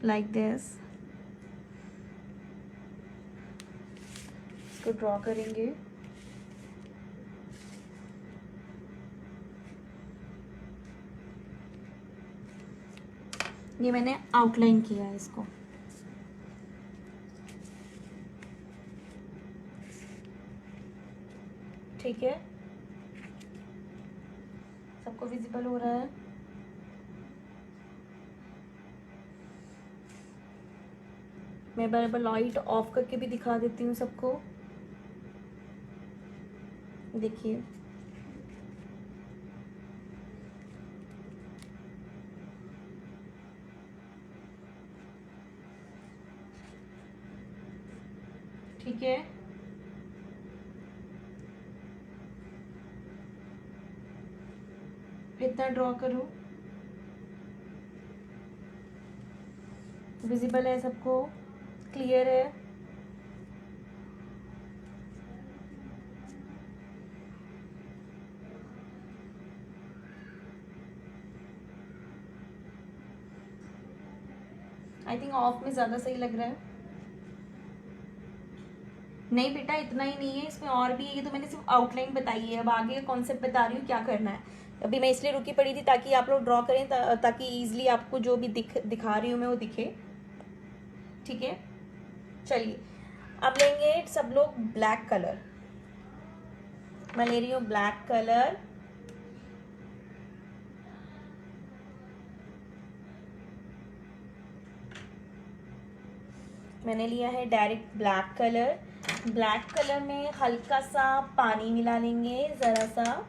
लाइक दिस इसको ड्रॉ करेंगे। ये मैंने आउटलाइन किया है इसको। ठीक है, सबको विजिबल हो रहा है। मैं बराबर लाइट ऑफ करके भी दिखा देती हूँ सबको। देखिए, ठीक है, इतना ड्रॉ करो, विजिबल है सबको, क्लियर है। आई थिंक ऑफ में ज़्यादा सही लग रहा है। नहीं बेटा, इतना ही नहीं है, इसमें और भी है। ये तो मैंने सिर्फ आउटलाइन बताई है, अब आगे कॉन्सेप्ट बता रही हूँ क्या करना है। अभी मैं इसलिए रुकी पड़ी थी ताकि आप लोग ड्रॉ करें, ताकि ईजिली आपको जो भी दिखा रही हूँ मैं वो दिखे। ठीक है, चलिए अब लेंगे सब लोग ब्लैक कलर। मैं ले रही हूँ ब्लैक कलर। मैंने लिया है direct black colour. Black colour में हल्का सा पानी मिला लेंगे, ज़रा सा।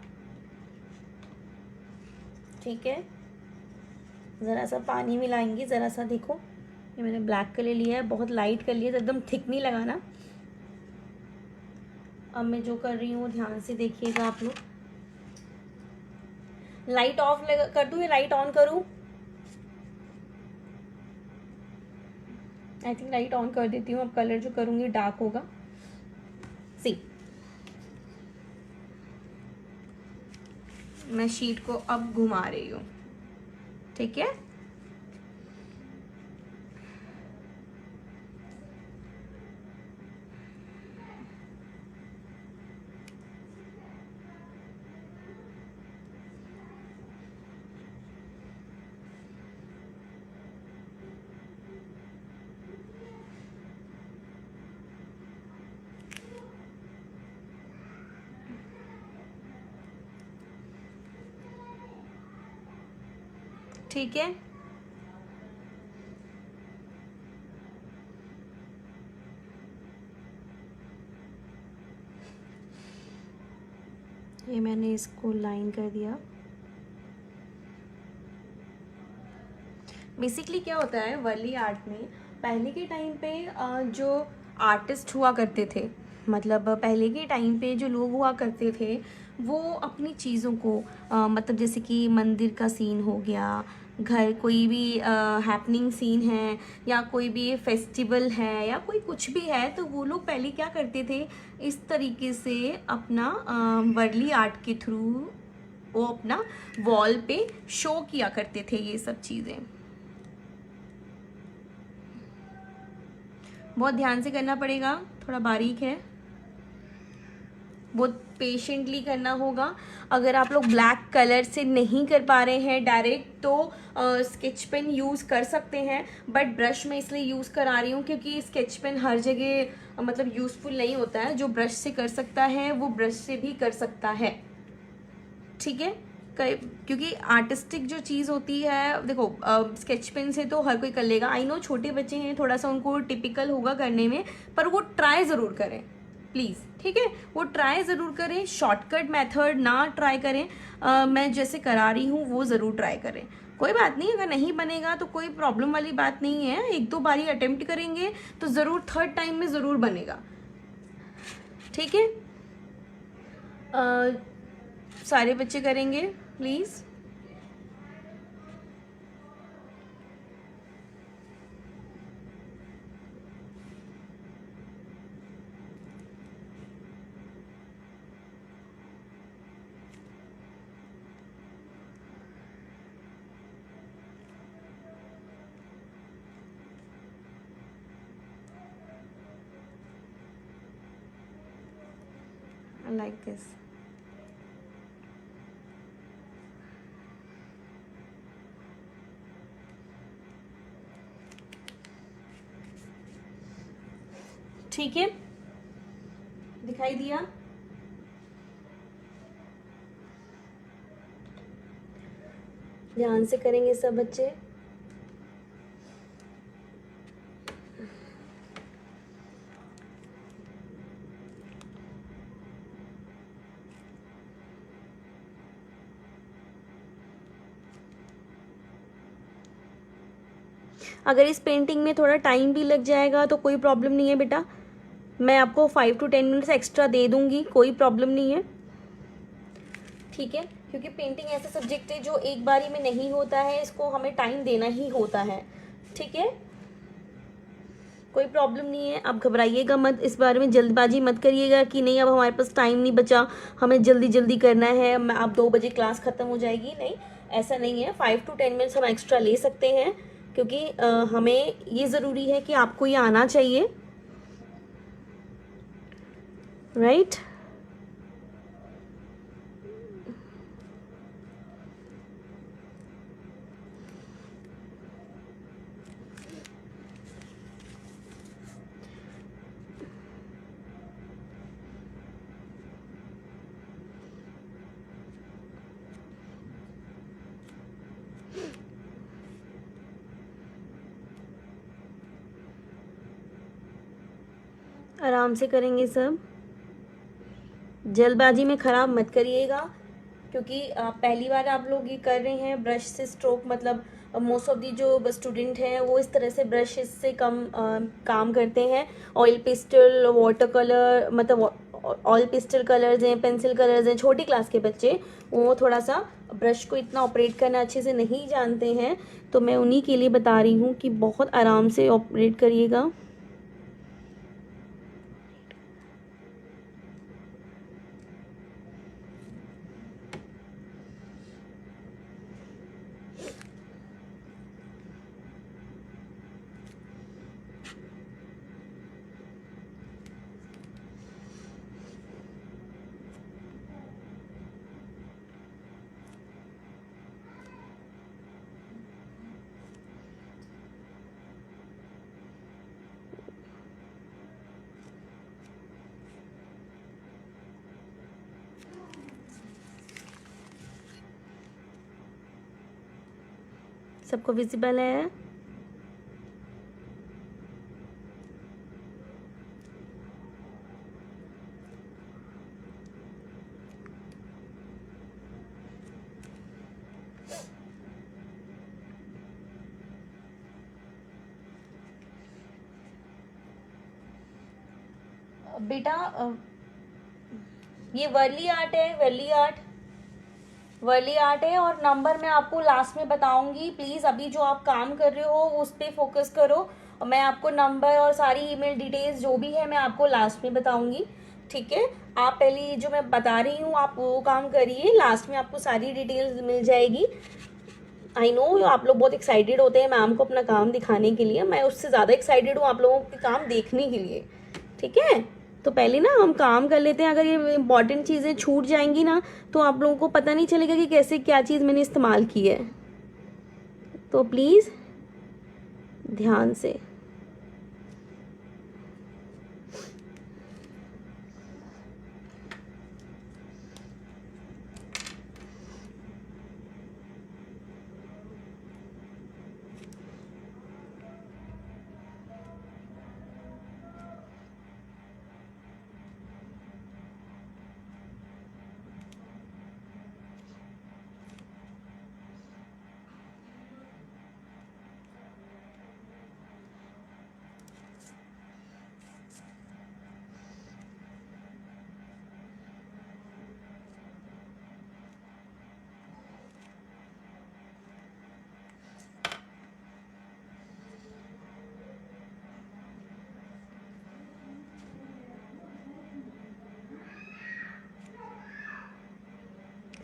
ठीक है, ज़रा सा पानी मिलाएंगे, ज़रा सा। देखो, ये मैंने ब्लैक कलर लिया है, बहुत लाइट कर लिया, एकदम थिक नहीं लगाना। अब मैं जो कर रही हूँ वो ध्यान से देखिएगा आप लोग। लाइट ऑफ कर दूँ या लाइट ऑन करूँ? आई थिंक लाइट ऑन कर देती हूँ। अब कलर जो करूँगी डार्क होगा। सी, मैं शीट को अब घुमा रही हूँ। ठीक है, ठीक है। ये मैंने इसको लाइन कर दिया। बेसिकली क्या होता है वर्ली आर्ट में, पहले के टाइम पे जो आर्टिस्ट हुआ करते थे, मतलब पहले के टाइम पे जो लोग हुआ करते थे, वो अपनी चीज़ों को मतलब जैसे कि मंदिर का सीन हो गया, घर कोई भी हैपनिंग सीन है, या कोई भी फेस्टिवल है, या कोई कुछ भी है, तो वो लोग पहले क्या करते थे, इस तरीके से अपना वर्ली आर्ट के थ्रू वो अपना वॉल पे शो किया करते थे ये सब चीज़ें। बहुत ध्यान से करना पड़ेगा, थोड़ा बारीक है। बहुत पेशेंटली करना होगा। अगर आप लोग ब्लैक कलर से नहीं कर पा रहे हैं डायरेक्ट तो स्केच पेन यूज़ कर सकते हैं, बट ब्रश मैं इसलिए यूज़ करा रही हूँ क्योंकि स्केच पेन हर जगह मतलब यूज़फुल नहीं होता है। जो ब्रश से कर सकता है वो ब्रश से भी कर सकता है, ठीक है। क्योंकि आर्टिस्टिक जो चीज़ होती है, देखो स्केच पेन से तो हर कोई कर लेगा। आई नो छोटे बच्चे हैं, थोड़ा सा उनको टिपिकल होगा करने में, पर वो ट्राई ज़रूर करें प्लीज़, ठीक है। वो ट्राई ज़रूर करें, शॉर्टकट मेथड ना ट्राई करें। मैं जैसे करा रही हूँ वो ज़रूर ट्राई करें। कोई बात नहीं, अगर नहीं बनेगा तो कोई प्रॉब्लम वाली बात नहीं है। 1-2 बारी अटेम्प्ट करेंगे तो ज़रूर थर्ड टाइम में ज़रूर बनेगा, ठीक है। सारे बच्चे करेंगे प्लीज़। Like this. ठीक है, दिखाई दिया। ध्यान से करेंगे सब बच्चे। अगर इस पेंटिंग में थोड़ा टाइम भी लग जाएगा तो कोई प्रॉब्लम नहीं है बेटा, मैं आपको 5 to 10 मिनट्स एक्स्ट्रा दे दूंगी, कोई प्रॉब्लम नहीं है, ठीक है। क्योंकि पेंटिंग ऐसा सब्जेक्ट है जो एक बारी में नहीं होता है, इसको हमें टाइम देना ही होता है, ठीक है। कोई प्रॉब्लम नहीं है, आप घबराइएगा मत, इस बारे में जल्दबाजी मत करिएगा कि नहीं अब हमारे पास टाइम नहीं बचा, हमें जल्दी जल्दी करना है, अब 2 बजे क्लास ख़त्म हो जाएगी। नहीं, ऐसा नहीं है। 5 to 10 मिनट्स हम एक्स्ट्रा ले सकते हैं, क्योंकि हमें ये ज़रूरी है कि आपको ये आना चाहिए, राइट। आराम से करेंगे सब, जल्दबाजी में ख़राब मत करिएगा, क्योंकि पहली बार आप लोग ये कर रहे हैं। ब्रश से स्ट्रोक मतलब मोस्ट ऑफ दी जो स्टूडेंट हैं वो इस तरह से ब्रश से कम काम करते हैं। ऑयल पेस्टल, वाटर कलर, मतलब ऑयल पेस्टल कलर्स हैं, पेंसिल कलर्स हैं, छोटी क्लास के बच्चे वो थोड़ा सा ब्रश को इतना ऑपरेट करना अच्छे से नहीं जानते हैं, तो मैं उन्हीं के लिए बता रही हूँ कि बहुत आराम से ऑपरेट करिएगा। सबको विजिबल है? बेटा ये वर्ली आर्ट है, वर्ली आर्ट है, और नंबर मैं आपको लास्ट में बताऊंगी। प्लीज़ अभी जो आप काम कर रहे हो उस पर फोकस करो, और मैं आपको नंबर और सारी ईमेल डिटेल्स जो भी है मैं आपको लास्ट में बताऊंगी, ठीक है। आप पहले जो मैं बता रही हूँ आप वो काम करिए, लास्ट में आपको सारी डिटेल्स मिल जाएगी। आई नो आप लोग बहुत एक्साइटेड होते हैं मैम को अपना काम दिखाने के लिए, मैं उससे ज़्यादा एक्साइटेड हूँ आप लोगों के काम देखने के लिए, ठीक है। तो पहले ना हम काम कर लेते हैं, अगर ये इंपॉर्टेंट चीज़ें छूट जाएंगी ना तो आप लोगों को पता नहीं चलेगा कि कैसे क्या चीज़ मैंने इस्तेमाल की है। तो प्लीज़ ध्यान से।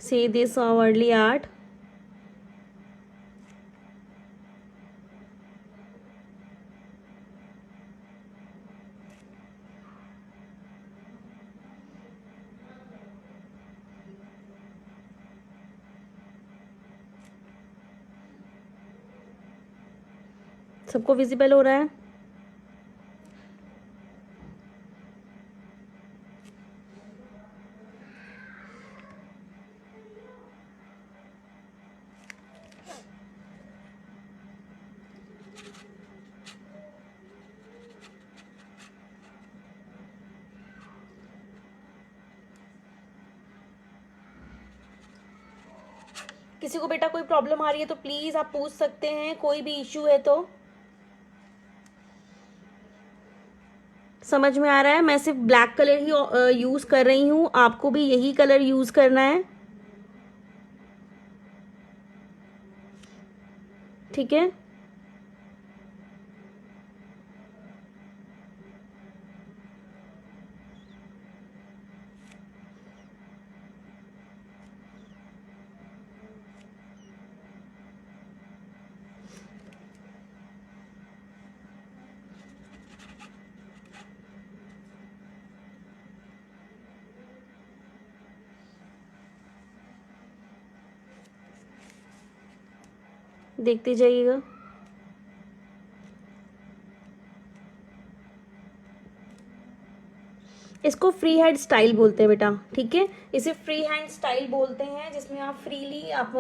Say this hourly art. सबको विजिबल हो रहा है? किसी को बेटा कोई प्रॉब्लम आ रही है तो प्लीज आप पूछ सकते हैं, कोई भी इश्यू है तो। समझ में आ रहा है? मैं सिर्फ ब्लैक कलर ही यूज कर रही हूँ, आपको भी यही कलर यूज करना है, ठीक है? देखते जाइएगा। इसको फ्री हैंड स्टाइल बोलते हैं बेटा, ठीक है? इसे फ्री हैंड स्टाइल बोलते हैं, जिसमें आप फ्रीली आप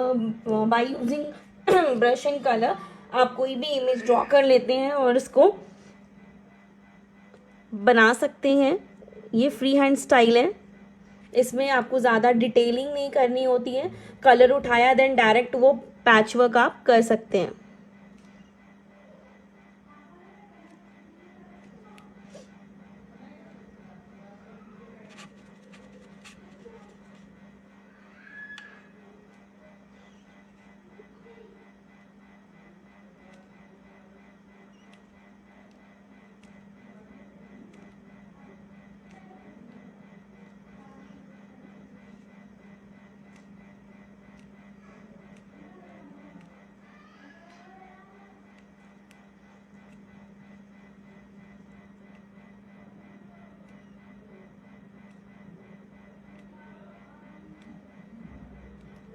by using brush and colour आप कोई भी इमेज ड्रॉ कर लेते हैं और इसको बना सकते हैं। ये फ्री हैंड स्टाइल है, इसमें आपको ज़्यादा डिटेलिंग नहीं करनी होती है, कलर उठाया देन डायरेक्ट वो पैच वर्क आप कर सकते हैं।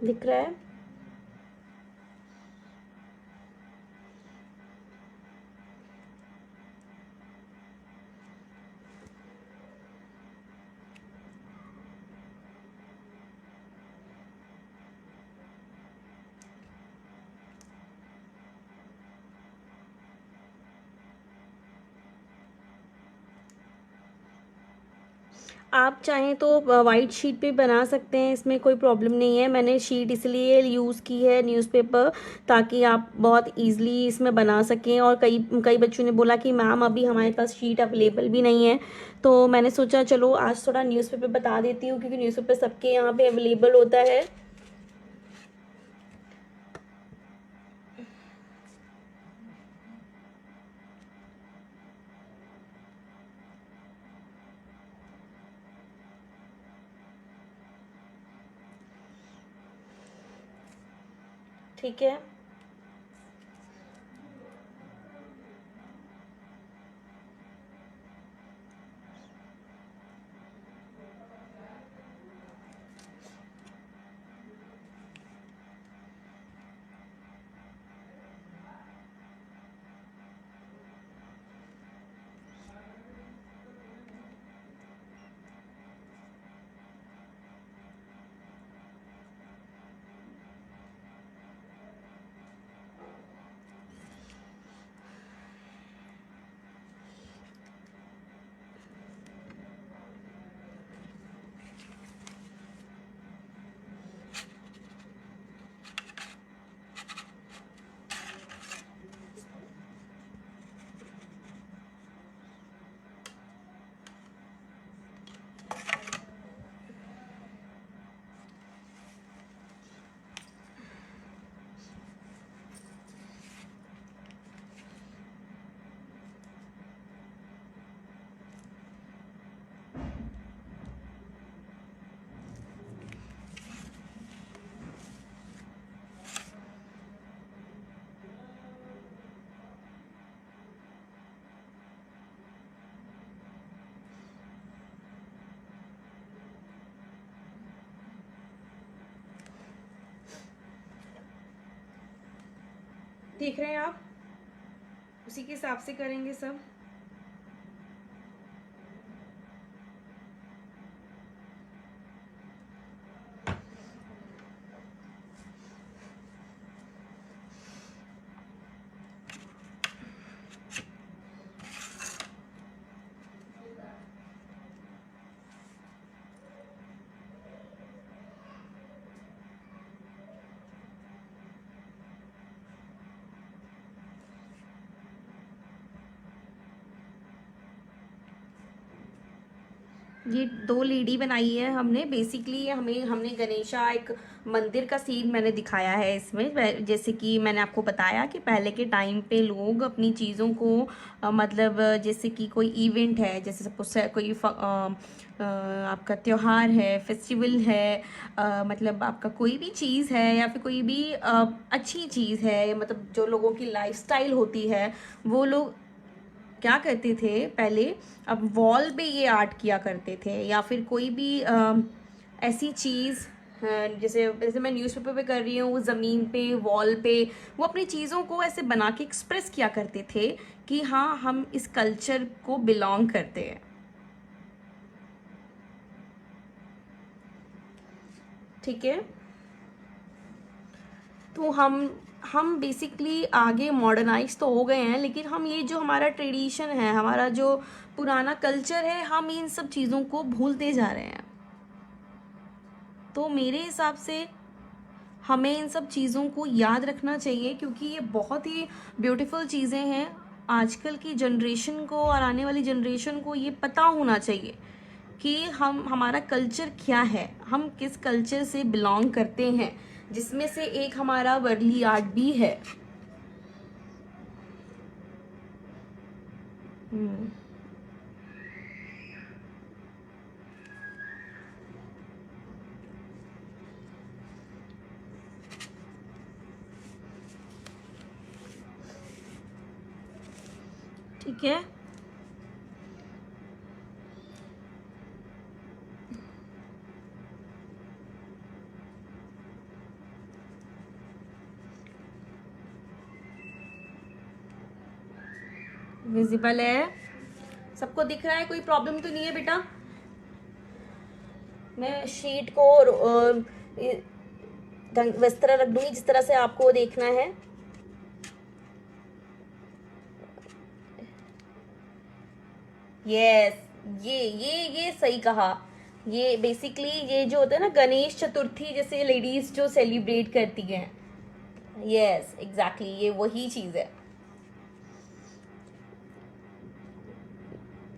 दिख रहा है? आप चाहें तो वाइट शीट पे बना सकते हैं, इसमें कोई प्रॉब्लम नहीं है। मैंने शीट इसलिए यूज़ की है न्यूज़पेपर, ताकि आप बहुत इजीली इसमें बना सकें। और कई कई बच्चों ने बोला कि मैम अभी हमारे पास शीट अवेलेबल भी नहीं है, तो मैंने सोचा चलो आज थोड़ा न्यूज़पेपर बता देती हूँ, क्योंकि न्यूज़पेपर सबके यहाँ पे अवेलेबल होता है। ठीक है, देख रहे हैं आप, उसी के हिसाब से करेंगे सब। ये 2 लेडी बनाई है हमने। बेसिकली हमने गणेशा एक मंदिर का सीन मैंने दिखाया है इसमें। जैसे कि मैंने आपको बताया कि पहले के टाइम पे लोग अपनी चीज़ों को मतलब जैसे कि कोई इवेंट है, जैसे सपोज कोई आपका त्योहार है, फेस्टिवल है, मतलब आपका कोई भी चीज़ है या फिर कोई भी अच्छी चीज़ है, मतलब जो लोगों की लाइफस्टाइल होती है, वो लोग क्या करते थे पहले, अब वॉल पे ये आर्ट किया करते थे, या फिर कोई भी ऐसी चीज़ जैसे जैसे मैं न्यूज़पेपर पे कर रही हूँ, ज़मीन पे, वॉल पे, वो अपनी चीज़ों को ऐसे बना के एक्सप्रेस किया करते थे कि हाँ हम इस कल्चर को बिलोंग करते हैं। ठीक है, तो हम बेसिकली आगे मॉडर्नाइज तो हो गए हैं, लेकिन हम ये जो हमारा ट्रेडिशन है, हमारा जो पुराना कल्चर है, हम इन सब चीज़ों को भूलते जा रहे हैं। तो मेरे हिसाब से हमें इन सब चीज़ों को याद रखना चाहिए, क्योंकि ये बहुत ही ब्यूटीफुल चीज़ें हैं। आजकल की जनरेशन को और आने वाली जनरेशन को ये पता होना चाहिए कि हमारा कल्चर क्या है, हम किस कल्चर से बिलोंग करते हैं, जिसमें से एक हमारा वर्ली आर्ट भी है। ठीक है, विजिबल है, सबको दिख रहा है, कोई प्रॉब्लम तो नहीं है बेटा? मैं शीट को इस तरह रख दूंगी जिस तरह से आपको देखना है। यस, ये सही कहा। ये बेसिकली ये जो होता है ना, गणेश चतुर्थी जैसे लेडीज जो सेलिब्रेट करती हैं, यस एग्जैक्टली, ये वही चीज है।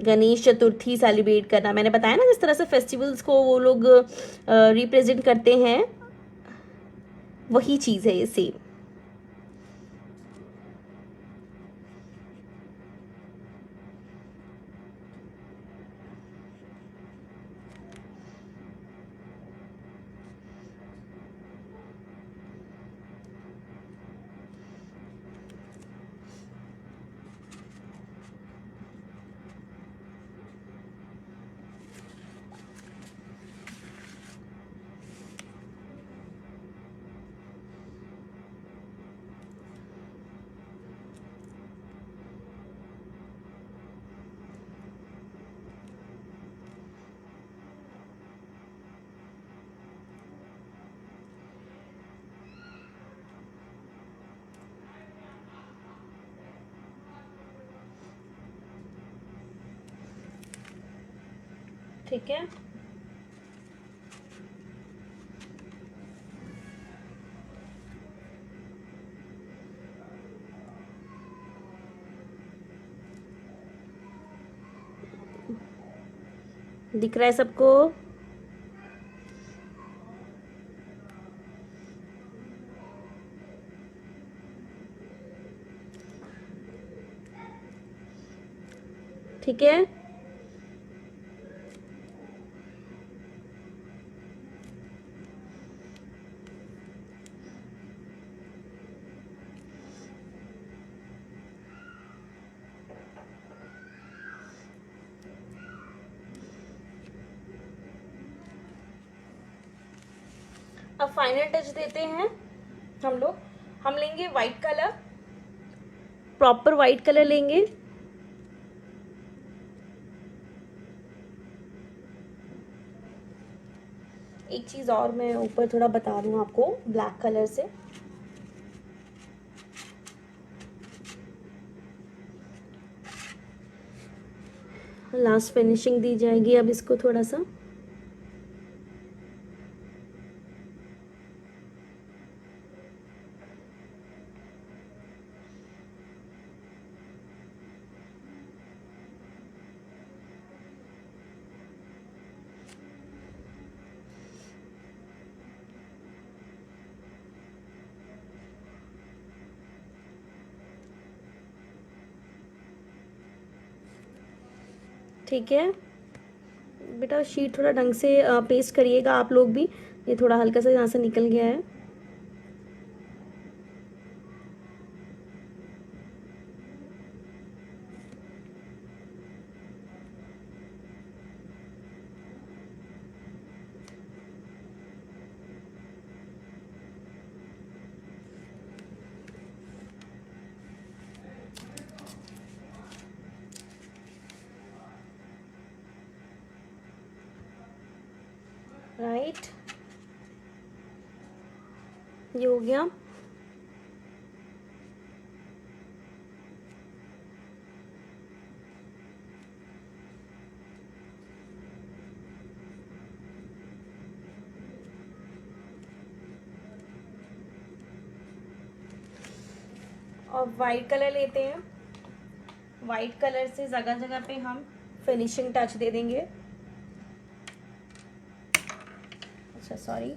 गणेश चतुर्थी सेलिब्रेट करना, मैंने बताया ना जिस तरह से फेस्टिवल्स को वो लोग रिप्रेजेंट करते हैं, वही चीज है ये सेम। ठीक है, दिख रहा है सबको? ठीक है, अब फाइनल टच देते हैं हम लोग। हम लेंगे white colour, proper white colour लेंगे। एक चीज और मैं ऊपर थोड़ा बता दूं आपको ब्लैक कलर से, लास्ट फिनिशिंग दी जाएगी अब इसको थोड़ा सा। ठीक है बेटा, शीट थोड़ा ढंग से पेस्ट करिएगा आप लोग भी, ये थोड़ा हल्का सा यहाँ से निकल गया है। राइट, ये हो गया। और वाइट कलर लेते हैं, वाइट कलर से जगह जगह पे हम फिनिशिंग टच दे देंगे। अच्छा सॉरी,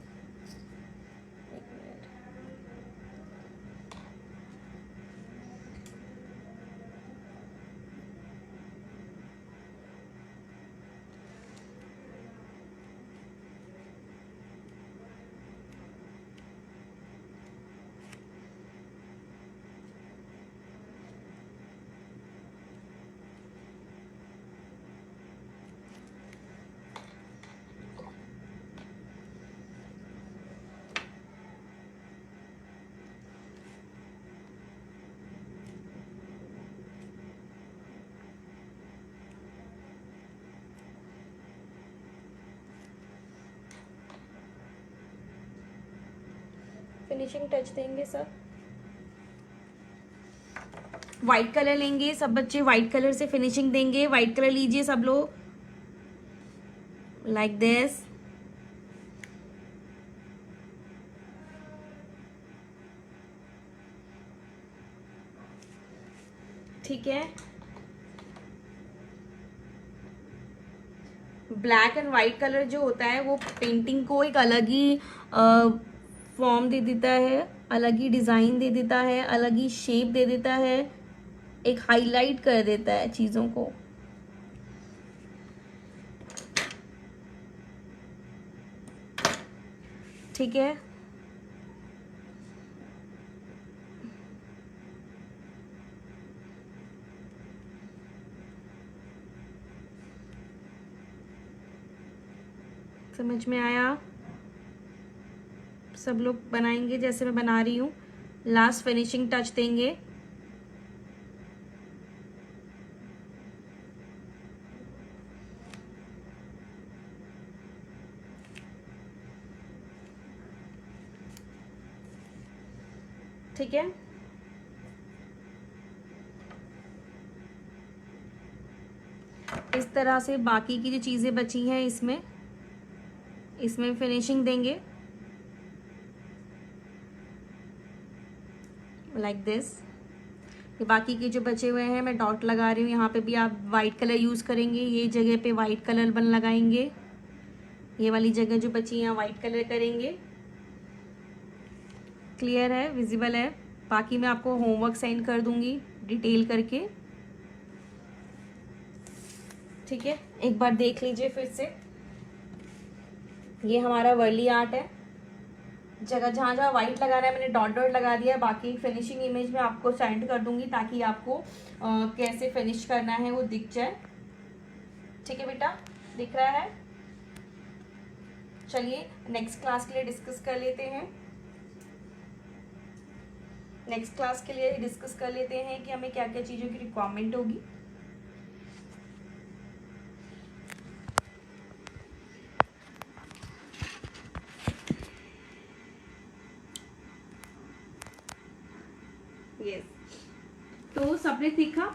फिनिशिंग टच देंगे सब। व्हाइट कलर लेंगे सब बच्चे, व्हाइट कलर से फिनिशिंग देंगे। व्हाइट कलर लीजिए सब लोग, लाइक दिस। ठीक है, ब्लैक एंड वाइट कलर जो होता है वो पेंटिंग को एक अलग ही फॉर्म दे देता है, अलग ही डिजाइन दे देता है, अलग ही शेप दे देता है, एक हाईलाइट कर देता है चीजों को। ठीक है, समझ में आया? सब लोग बनाएंगे जैसे मैं बना रही हूँ, लास्ट फिनिशिंग टच देंगे। ठीक है, इस तरह से बाकी की जो चीजें बची हैं इसमें फिनिशिंग देंगे लाइक दिस। ये बाकी के जो बचे हुए हैं मैं डॉट लगा रही हूँ, यहाँ पे भी आप वाइट कलर यूज करेंगे, ये जगह पे वाइट कलर बन लगाएंगे, ये वाली जगह जो बची है वाइट कलर करेंगे। क्लियर है, विजिबल है? बाकी मैं आपको होमवर्क सेंड कर दूंगी डिटेल करके। ठीक है, एक बार देख लीजिए फिर से। ये हमारा वर्ली आर्ट है, जगह जहाँ जहाँ व्हाइट लगाना है मैंने डॉट डॉट लगा दिया है। बाकी फिनिशिंग इमेज में आपको सेंड कर दूंगी ताकि आपको कैसे फिनिश करना है वो दिख जाए। ठीक है बेटा, दिख रहा है? चलिए नेक्स्ट क्लास के लिए डिस्कस कर लेते हैं। नेक्स्ट क्लास के लिए डिस्कस कर लेते हैं कि हमें क्या क्या चीज़ों की रिक्वायरमेंट होगी। यस, तो सबने देखा,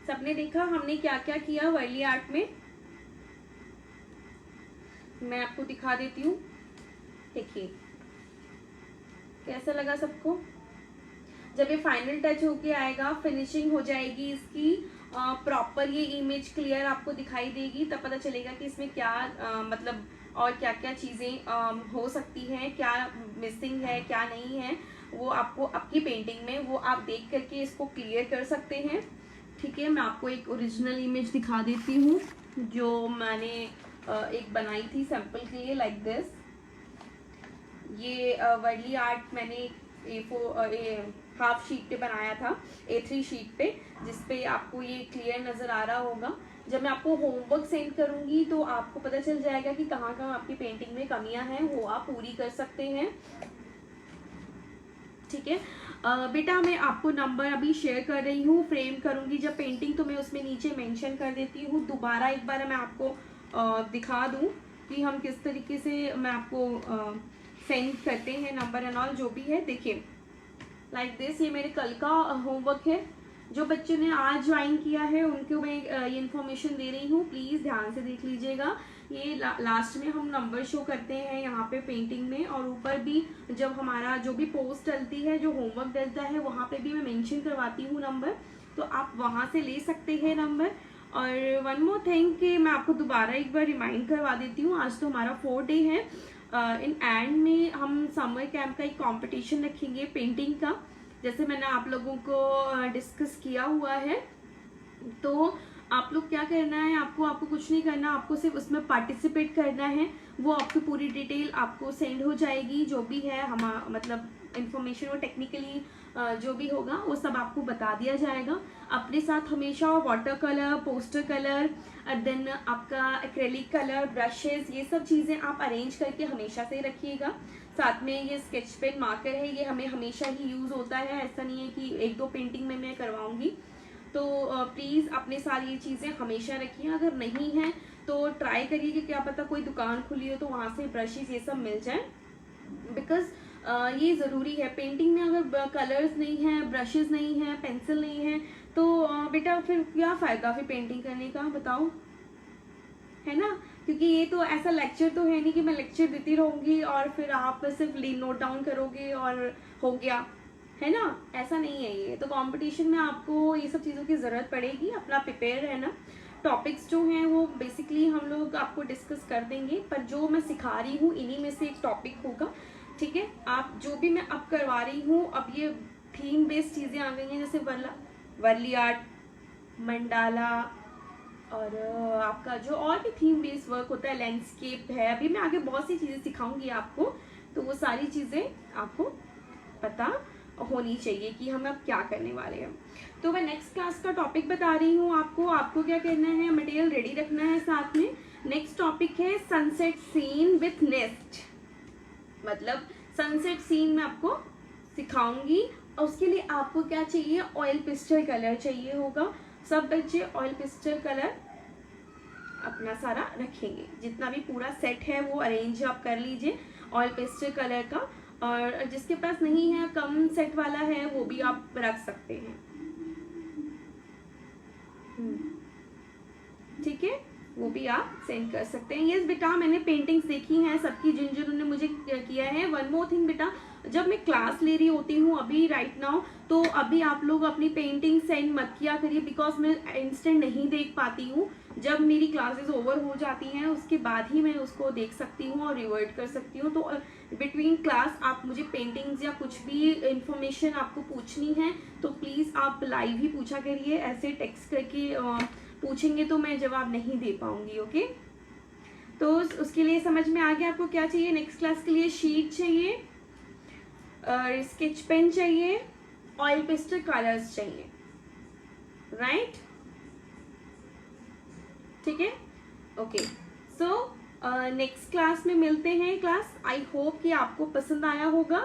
सबने देखा हमने क्या क्या किया वर्ली आर्ट में। मैं आपको दिखा देती हूँ, देखिए कैसा लगा सबको। जब ये फाइनल टच होके आएगा, फिनिशिंग हो जाएगी इसकी, प्रॉपर ये इमेज क्लियर आपको दिखाई देगी, तब पता चलेगा कि इसमें क्या मतलब और क्या क्या चीज़ें हो सकती हैं, क्या मिसिंग है क्या नहीं है, वो आपको आपकी पेंटिंग में वो आप देख करके इसको क्लियर कर सकते हैं। ठीक है, मैं आपको एक ओरिजिनल इमेज दिखा देती हूँ जो मैंने एक बनाई थी सैम्पल के लिए, लाइक दिस। ये वर्ली आर्ट मैंने हाफ शीट पे बनाया था, A3 शीट पे, जिसपे आपको ये क्लियर नज़र आ रहा होगा। जब मैं आपको होमवर्क सेंड करूँगी तो आपको पता चल जाएगा कि कहाँ कहाँ आपकी पेंटिंग में कमियां हैं, वो आप पूरी कर सकते हैं। ठीक है बेटा, मैं आपको नंबर अभी शेयर कर रही हूँ, फ्रेम करूँगी जब पेंटिंग तो मैं उसमें नीचे मेंशन कर देती हूँ। दोबारा एक बार मैं आपको दिखा दूँ कि हम किस तरीके से मैं आपको सेंड करते हैं नंबर एंड ऑल जो भी है। देखिए लाइक दिस, ये मेरे कल का होमवर्क है। जो बच्चे ने आज ज्वाइन किया है उनको मैं ये इन्फॉर्मेशन दे रही हूँ, प्लीज़ ध्यान से देख लीजिएगा। ये लास्ट में हम नंबर शो करते हैं यहाँ पे पेंटिंग में, और ऊपर भी जब हमारा जो भी पोस्ट डलती है, जो होमवर्क डलता है, वहाँ पे भी मैं मेंशन करवाती हूँ नंबर, तो आप वहाँ से ले सकते हैं नंबर। और वन मोर थिंग कि मैं आपको दोबारा एक बार रिमाइंड करवा देती हूँ, आज तो हमारा 4th डे है। इन एंड में हम समर कैंप का एक कंपटीशन रखेंगे पेंटिंग का, जैसे मैंने आप लोगों को डिस्कस किया हुआ है। तो आप लोग क्या करना है, आपको कुछ नहीं करना, आपको सिर्फ उसमें पार्टिसिपेट करना है। वो आपकी पूरी डिटेल आपको सेंड हो जाएगी, जो भी है हम मतलब इंफॉर्मेशन वो टेक्निकली जो भी होगा वो सब आपको बता दिया जाएगा। अपने साथ हमेशा water colour, poster colour, then आपका एक्रेलिक कलर, ब्रशेस, ये सब चीज़ें आप अरेंज करके हमेशा से रखिएगा। साथ में ये स्केच पेन मार्कर है, ये हमें हमेशा ही यूज़ होता है, ऐसा नहीं है कि एक दो पेंटिंग में मैं करवाऊंगी। तो प्लीज़ अपने साथ ये चीज़ें हमेशा रखिए। अगर नहीं है तो ट्राई करिए कि क्या पता कोई दुकान खुली हो तो वहाँ से ब्रशेस ये सब मिल जाए, बिकॉज ये ज़रूरी है। पेंटिंग में अगर कलर्स नहीं हैं, ब्रशेस नहीं हैं, पेंसिल नहीं है, तो बेटा फिर क्या फ़ायदा फिर पेंटिंग करने का, बताओ, है ना। क्योंकि ये तो ऐसा लेक्चर तो है नहीं कि मैं लेक्चर देती रहूँगी और फिर आप सिर्फ नोट डाउन करोगे और हो गया, है ना, ऐसा नहीं है। ये तो कंपटीशन में आपको ये सब चीज़ों की ज़रूरत पड़ेगी, अपना प्रिपेयर रहना। टॉपिक्स जो हैं वो बेसिकली हम लोग आपको डिस्कस कर देंगे, पर जो मैं सिखा रही हूँ इन्हीं में से एक टॉपिक होगा। ठीक है, आप जो भी मैं अब करवा रही हूँ, अब ये थीम बेस्ड चीज़ें आ गई हैं, जैसे वर्ली आर्ट, मंडाला, और आपका जो और भी थीम बेस्ड वर्क होता है, लैंडस्केप है, अभी मैं आगे बहुत सी चीज़ें सिखाऊंगी आपको, तो वो सारी चीज़ें आपको पता होनी चाहिए कि हम अब क्या करने वाले हैं। तो मैं नेक्स्ट क्लास का टॉपिक बता रही हूँ आपको क्या करना है, मटेरियल रेडी रखना है साथ में। नेक्स्ट टॉपिक है सनसेट सीन विथ नेस्ट, मतलब सनसेट सीन मैं आपको सिखाऊंगी, और उसके लिए आपको क्या चाहिए, ऑयल पिस्टल कलर चाहिए होगा। सब बच्चे ऑयल पिस्टल कलर अपना सारा रखेंगे, जितना भी पूरा सेट है वो अरेंज आप कर लीजिए ऑयल पेस्टल कलर का, और जिसके पास नहीं है, कम सेट वाला है, वो भी आप रख सकते हैं। ठीक है, वो भी आप सेंड कर सकते हैं। यस बेटा, मैंने पेंटिंग्स देखी हैं सबकी, जिन जिन्होंने मुझे किया है। वन मोर थिंग बेटा, जब मैं क्लास ले रही होती हूँ अभी राइट नाउ, तो अभी आप लोग अपनी पेंटिंग सेंड मत किया करिए, बिकॉज मैं इंस्टेंट नहीं देख पाती हूँ। जब मेरी क्लासेस ओवर हो जाती हैं उसके बाद ही मैं उसको देख सकती हूँ और रिवर्ट कर सकती हूँ। तो बिटवीन क्लास आप मुझे पेंटिंग्स या कुछ भी इंफॉर्मेशन आपको पूछनी है तो प्लीज़ आप लाइव ही पूछा करिए, ऐसे टेक्स्ट करके पूछेंगे तो मैं जवाब नहीं दे पाऊंगी। ओके, तो उसके लिए समझ में आ गया आपको क्या चाहिए। नेक्स्ट क्लास के लिए शीट चाहिए, स्केच पेन चाहिए, ऑयल पेस्टल कलर्स चाहिए, राइट। ठीक है, ओके, सो नेक्स्ट क्लास में मिलते हैं। क्लास आई होप कि आपको पसंद आया होगा।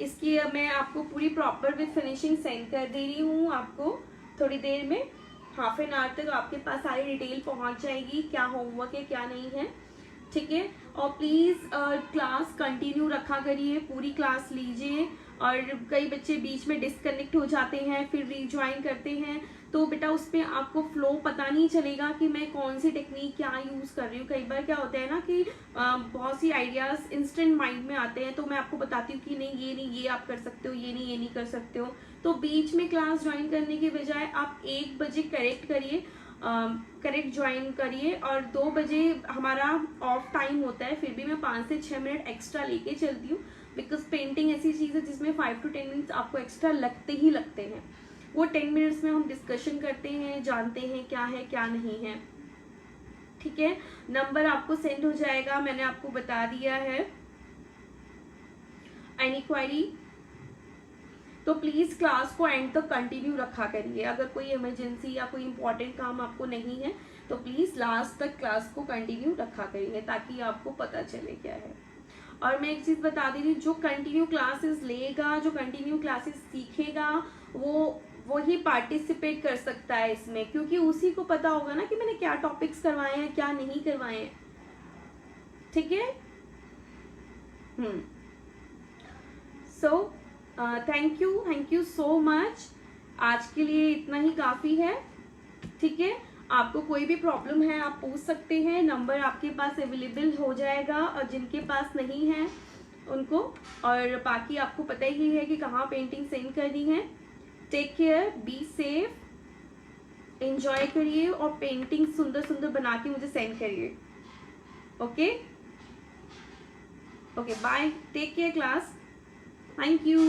इसकी मैं आपको पूरी प्रॉपर विद फिनिशिंग सेंड कर दे रही हूँ आपको थोड़ी देर में, हाफ एन आवर तक आपके पास सारी डिटेल पहुँच जाएगी, क्या होमवर्क है क्या नहीं है, ठीक है। और प्लीज़ क्लास कंटिन्यू रखा करिए, पूरी क्लास लीजिए। और कई बच्चे बीच में डिस्कनेक्ट हो जाते हैं फिर रीज्वाइन करते हैं, तो बेटा उस पर आपको फ्लो पता नहीं चलेगा कि मैं कौन सी टेक्निक क्या यूज़ कर रही हूँ। कई बार क्या होता है ना कि बहुत सी आइडियाज़ इंस्टेंट माइंड में आते हैं, तो मैं आपको बताती हूँ कि नहीं ये आप कर सकते हो, ये नहीं कर सकते हो। तो बीच में क्लास ज्वाइन करने के बजाय आप 1 बजे करेक्ट ज्वाइन करिए, और 2 बजे हमारा ऑफ टाइम होता है, फिर भी मैं 5 से 6 मिनट एक्स्ट्रा लेके चलती हूँ, बिकॉज पेंटिंग ऐसी चीज़ है जिसमें 5 to 10 मिनट्स आपको एक्स्ट्रा लगते ही लगते हैं। वो 10 मिनट्स में हम डिस्कशन करते हैं, जानते हैं क्या है क्या नहीं है, ठीक है। नंबर आपको सेंड हो जाएगा, मैंने आपको बता दिया है। एनी क्वेरी तो प्लीज़ क्लास को एंड तक कंटिन्यू रखा करिए। अगर कोई इमरजेंसी या कोई इंपॉर्टेंट काम आपको नहीं है तो प्लीज़ लास्ट तक क्लास को कंटिन्यू रखा करिए, ताकि आपको पता चले क्या है। और मैं एक चीज़ बता दे रही हूँ, जो कंटिन्यू क्लासेस लेगा, जो कंटिन्यू क्लासेस सीखेगा, वो ही पार्टिसिपेट कर सकता है इसमें, क्योंकि उसी को पता होगा ना कि मैंने क्या टॉपिक्स करवाए हैं क्या नहीं करवाए हैं, ठीक है। So thank you so much. आज के लिए इतना ही काफ़ी है, ठीक है। आपको कोई भी प्रॉब्लम है आप पूछ सकते हैं, नंबर आपके पास अवेलेबल हो जाएगा, और जिनके पास नहीं है उनको, और बाकी आपको पता ही है कि कहाँ पेंटिंग सेंड करनी है। Take care, be safe, enjoy करिए, और पेंटिंग सुंदर सुंदर बना के मुझे सेंड करिए। Okay bye, take care class, thank you.